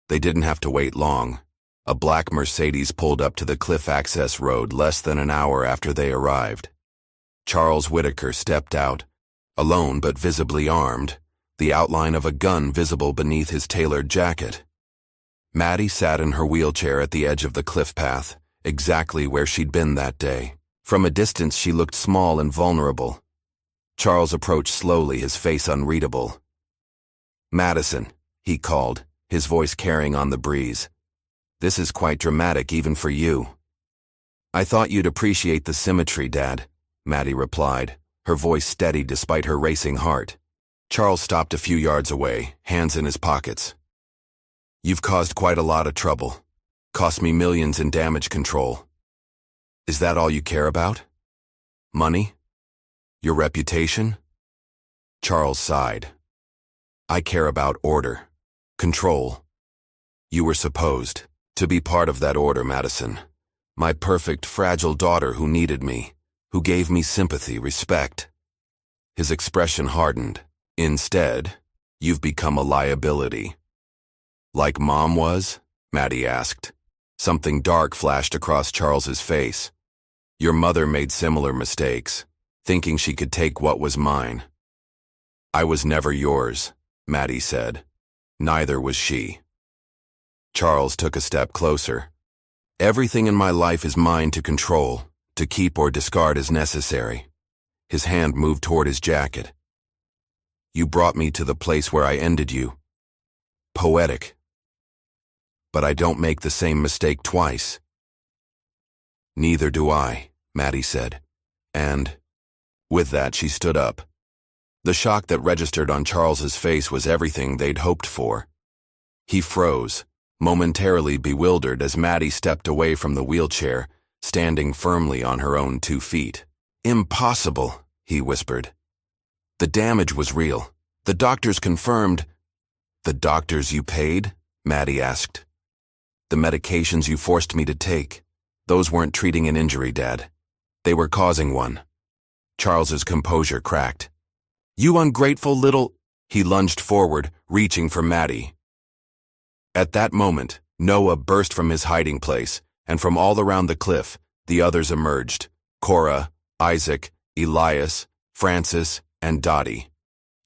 They didn't have to wait long. A black Mercedes pulled up to the cliff access road less than an hour after they arrived. Charles Whitaker stepped out, alone but visibly armed, the outline of a gun visible beneath his tailored jacket. Maddie sat in her wheelchair at the edge of the cliff path, exactly where she'd been that day. From a distance she looked small and vulnerable. Charles approached slowly, his face unreadable. Madison, he called, his voice carrying on the breeze. This is quite dramatic even for you. I thought you'd appreciate the symmetry, Dad, Maddie replied, her voice steady despite her racing heart. Charles stopped a few yards away, hands in his pockets. You've caused quite a lot of trouble. Cost me millions in damage control. Is that all you care about? Money? Your reputation? Charles sighed. I care about order. Control. You were supposed to be part of that order, Madison. My perfect, fragile daughter who needed me, who gave me sympathy, respect. His expression hardened. Instead, you've become a liability. Like Mom was? Maddie asked. Something dark flashed across Charles's face. Your mother made similar mistakes, thinking she could take what was mine. I was never yours, Maddie said. Neither was she. Charles took a step closer. Everything in my life is mine to control, to keep or discard as necessary. His hand moved toward his jacket. You brought me to the place where I ended you. Poetic. But I don't make the same mistake twice. Neither do I, Maddie said. And, with that, she stood up. The shock that registered on Charles's face was everything they'd hoped for. He froze, momentarily bewildered as Maddie stepped away from the wheelchair, standing firmly on her own 2 feet. Impossible, he whispered. The damage was real. The doctors confirmed. The doctors you paid? Maddie asked. The medications you forced me to take. Those weren't treating an injury, Dad. They were causing one. Charles's composure cracked. You ungrateful little... He lunged forward, reaching for Maddie. At that moment, Noah burst from his hiding place, and from all around the cliff, the others emerged. Cora, Isaac, Elias, Francis, and Dottie.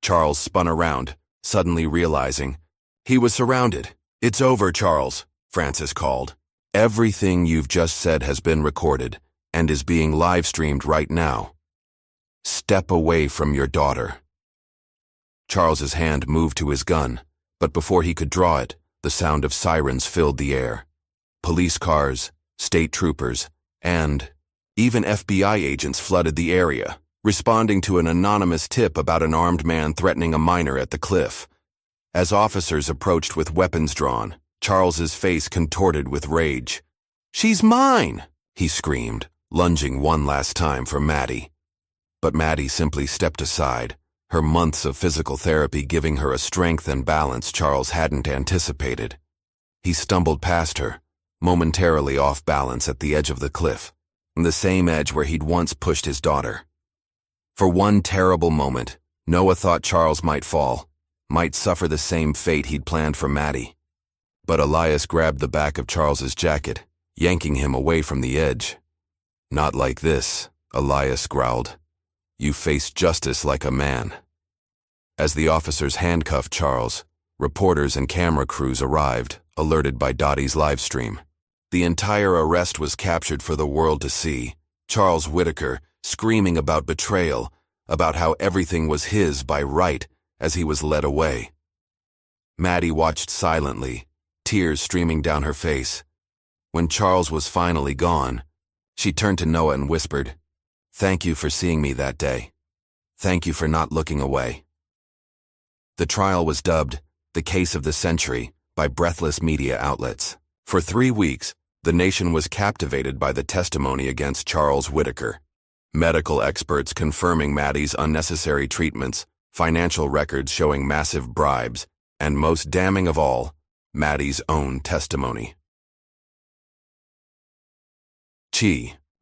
Charles spun around, suddenly realizing. He was surrounded. It's over, Charles, Francis called. Everything you've just said has been recorded, and is being live-streamed right now. Step away from your daughter. Charles's hand moved to his gun, but before he could draw it, the sound of sirens filled the air. Police cars, state troopers, and even FBI agents flooded the area, responding to an anonymous tip about an armed man threatening a minor at the cliff. As officers approached with weapons drawn, Charles's face contorted with rage. She's mine, he screamed, lunging one last time for Maddie. But Maddie simply stepped aside, her months of physical therapy giving her a strength and balance Charles hadn't anticipated. He stumbled past her, momentarily off balance at the edge of the cliff, the same edge where he'd once pushed his daughter. For one terrible moment, Noah thought Charles might fall, might suffer the same fate he'd planned for Maddie. But Elias grabbed the back of Charles's jacket, yanking him away from the edge. Not like this, Elias growled. You face justice like a man. As the officers handcuffed Charles, reporters and camera crews arrived, alerted by Dottie's livestream. The entire arrest was captured for the world to see. Charles Whitaker screaming about betrayal, about how everything was his by right as he was led away. Maddie watched silently, tears streaming down her face. When Charles was finally gone, she turned to Noah and whispered, "Thank you for seeing me that day. Thank you for not looking away." The trial was dubbed the case of the century by breathless media outlets. For 3 weeks, the nation was captivated by the testimony against Charles Whitaker. Medical experts confirming Maddie's unnecessary treatments, financial records showing massive bribes, and most damning of all, Maddie's own testimony.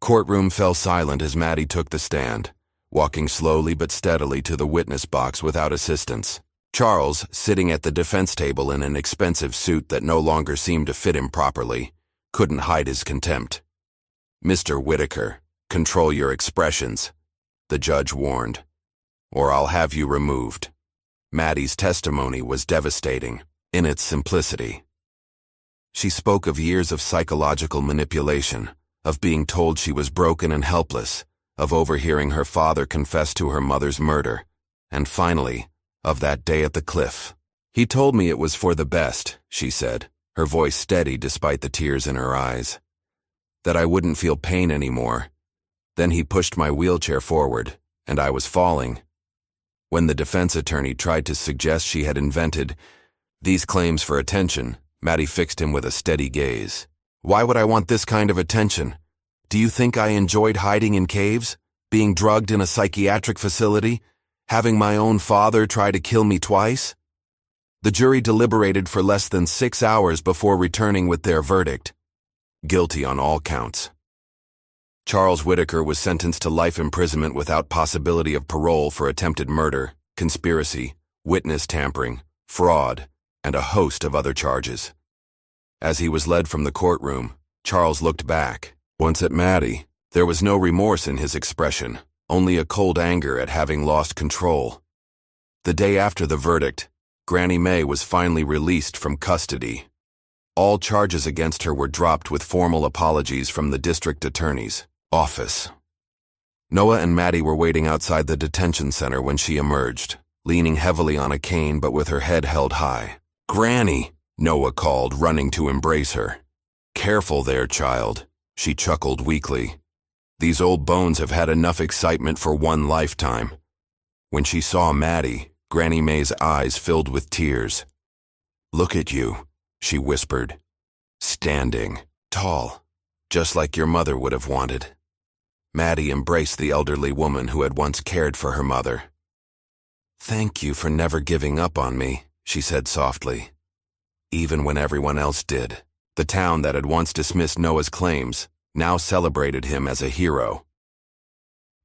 Courtroom fell silent as Maddie took the stand, walking slowly but steadily to the witness box without assistance. Charles, sitting at the defense table in an expensive suit that no longer seemed to fit him properly, couldn't hide his contempt. "Mr. Whitaker, control your expressions," the judge warned, "or I'll have you removed." Maddie's testimony was devastating in its simplicity. She spoke of years of psychological manipulation, of being told she was broken and helpless, of overhearing her father confess to her mother's murder, and finally, of that day at the cliff. He told me it was for the best, she said, her voice steady despite the tears in her eyes. That I wouldn't feel pain anymore. Then he pushed my wheelchair forward, and I was falling. When the defense attorney tried to suggest she had invented these claims for attention, Maddie fixed him with a steady gaze. Why would I want this kind of attention? Do you think I enjoyed hiding in caves? Being drugged in a psychiatric facility? Having my own father try to kill me twice? The jury deliberated for less than 6 hours before returning with their verdict. Guilty on all counts. Charles Whitaker was sentenced to life imprisonment without possibility of parole for attempted murder, conspiracy, witness tampering, fraud, and a host of other charges. As he was led from the courtroom, Charles looked back. Once at Maddie, there was no remorse in his expression, only a cold anger at having lost control. The day after the verdict, Granny Mae was finally released from custody. All charges against her were dropped with formal apologies from the district attorney's office. Noah and Maddie were waiting outside the detention center when she emerged, leaning heavily on a cane but with her head held high. "Granny," Noah called, running to embrace her. "Careful there, child," she chuckled weakly. "These old bones have had enough excitement for one lifetime." When she saw Maddie, Granny Mae's eyes filled with tears. "Look at you," she whispered. "Standing, tall, just like your mother would have wanted." Maddie embraced the elderly woman who had once cared for her mother. "Thank you for never giving up on me," she said softly. Even when everyone else did, the town that had once dismissed Noah's claims now celebrated him as a hero.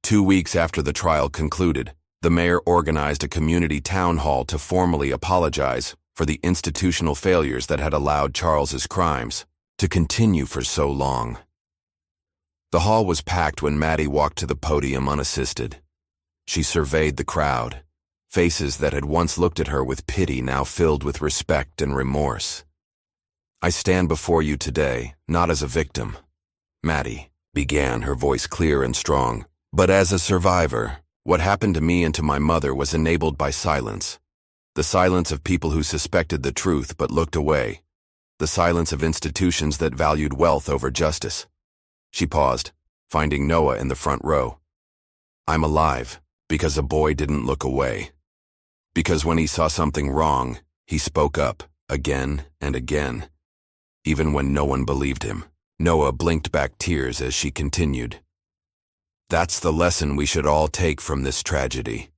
2 weeks after the trial concluded, the mayor organized a community town hall to formally apologize for the institutional failures that had allowed Charles's crimes to continue for so long. The hall was packed when Maddie walked to the podium unassisted. She surveyed the crowd, faces that had once looked at her with pity now filled with respect and remorse. "I stand before you today, not as a victim," Maddie began, her voice clear and strong, "but as a survivor. What happened to me and to my mother was enabled by silence. The silence of people who suspected the truth but looked away. The silence of institutions that valued wealth over justice." She paused, finding Noah in the front row. "I'm alive because a boy didn't look away. Because when he saw something wrong, he spoke up, again and again. Even when no one believed him." Noah blinked back tears as she continued. "That's the lesson we should all take from this tragedy.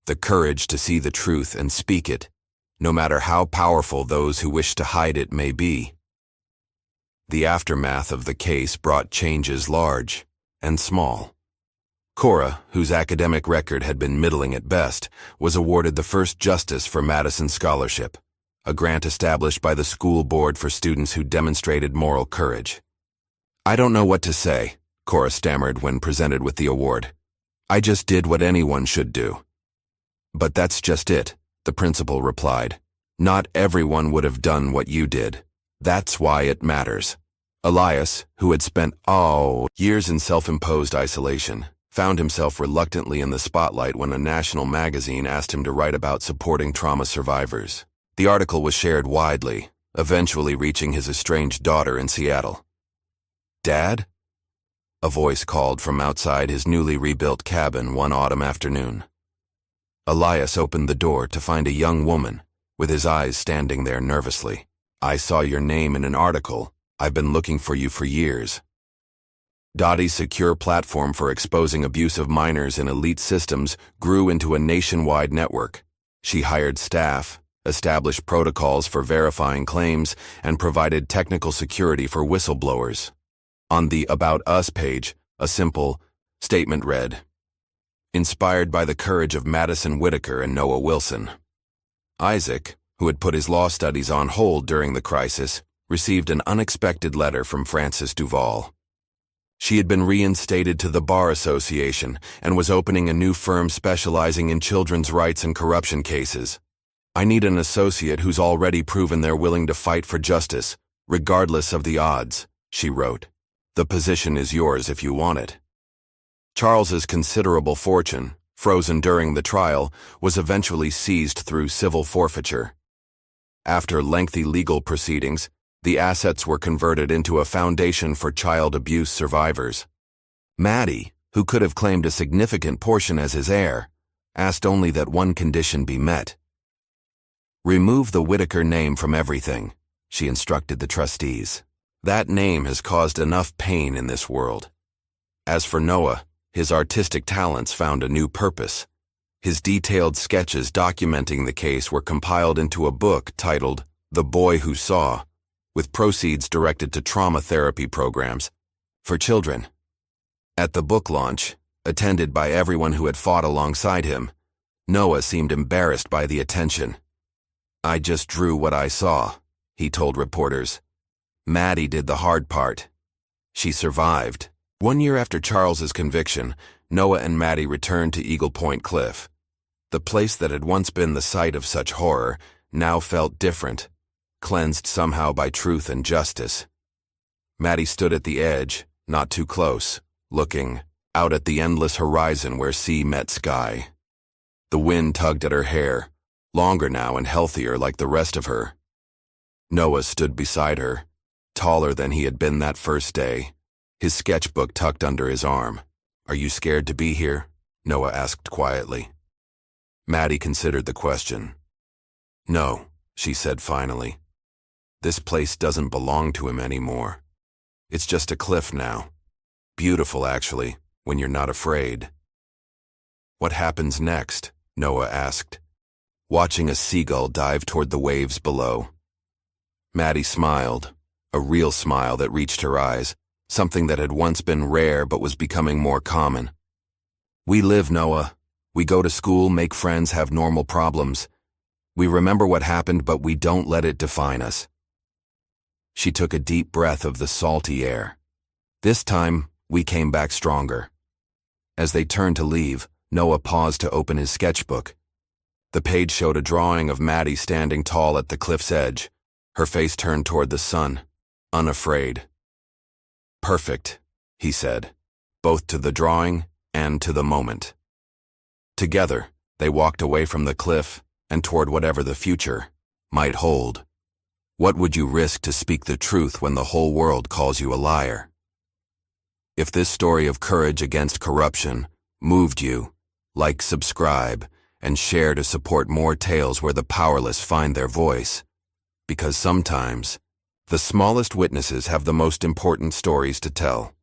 The courage to see the truth and speak it, no matter how powerful those who wish to hide it may be." The aftermath of the case brought changes large and small. Cora, whose academic record had been middling at best, was awarded the first Justice for Madison Scholarship, a grant established by the school board for students who demonstrated moral courage. "I don't know what to say," Cora stammered when presented with the award. "I just did what anyone should do." "But that's just it," the principal replied. "Not everyone would have done what you did. That's why it matters." Elias, who had spent years in self-imposed isolation, found himself reluctantly in the spotlight when a national magazine asked him to write about supporting trauma survivors. The article was shared widely, eventually reaching his estranged daughter in Seattle. "Dad?" a voice called from outside his newly rebuilt cabin one autumn afternoon. Elias opened the door to find a young woman, with his eyes standing there nervously. "I saw your name in an article. I've been looking for you for years." Dottie's secure platform for exposing abuse of minors in elite systems grew into a nationwide network. She hired staff, established protocols for verifying claims, and provided technical security for whistleblowers. On the About Us page, a simple statement read, "Inspired by the courage of Madison Whitaker and Noah Wilson." Isaac, who had put his law studies on hold during the crisis, received an unexpected letter from Frances Duval. She had been reinstated to the Bar Association and was opening a new firm specializing in children's rights and corruption cases. "I need an associate who's already proven they're willing to fight for justice, regardless of the odds," she wrote. "The position is yours if you want it." Charles's considerable fortune, frozen during the trial, was eventually seized through civil forfeiture. After lengthy legal proceedings, the assets were converted into a foundation for child abuse survivors. Maddie, who could have claimed a significant portion as his heir, asked only that one condition be met. Remove the Whitaker name from everything, she instructed the trustees. That name has caused enough pain in this world. As for Noah, his artistic talents found a new purpose. His detailed sketches documenting the case were compiled into a book titled The Boy Who Saw, with proceeds directed to trauma therapy programs for children. At the book launch, attended by everyone who had fought alongside him, Noah seemed embarrassed by the attention. "I just drew what I saw," he told reporters. Maddie did the hard part. She survived. 1 year after Charles's conviction, Noah and Maddie returned to Eagle Point Cliff. The place that had once been the site of such horror now felt different, cleansed somehow by truth and justice. Maddie stood at the edge, not too close, looking out at the endless horizon where sea met sky. The wind tugged at her hair, longer now and healthier like the rest of her. Noah stood beside her, taller than he had been that first day, his sketchbook tucked under his arm. "Are you scared to be here?" Noah asked quietly. Maddie considered the question. "No," she said finally. "This place doesn't belong to him anymore. It's just a cliff now. Beautiful, actually, when you're not afraid." "What happens next?" Noah asked, watching a seagull dive toward the waves below. Maddie smiled, a real smile that reached her eyes, something that had once been rare but was becoming more common. "We live, Noah. We go to school, make friends, have normal problems. We remember what happened, but we don't let it define us." She took a deep breath of the salty air. "This time, we came back stronger." As they turned to leave, Noah paused to open his sketchbook. The page showed a drawing of Maddie standing tall at the cliff's edge, her face turned toward the sun, unafraid. "Perfect," he said, both to the drawing and to the moment. Together, they walked away from the cliff and toward whatever the future might hold. What would you risk to speak the truth when the whole world calls you a liar? If this story of courage against corruption moved you, like, subscribe, and share to support more tales where the powerless find their voice. Because sometimes, the smallest witnesses have the most important stories to tell.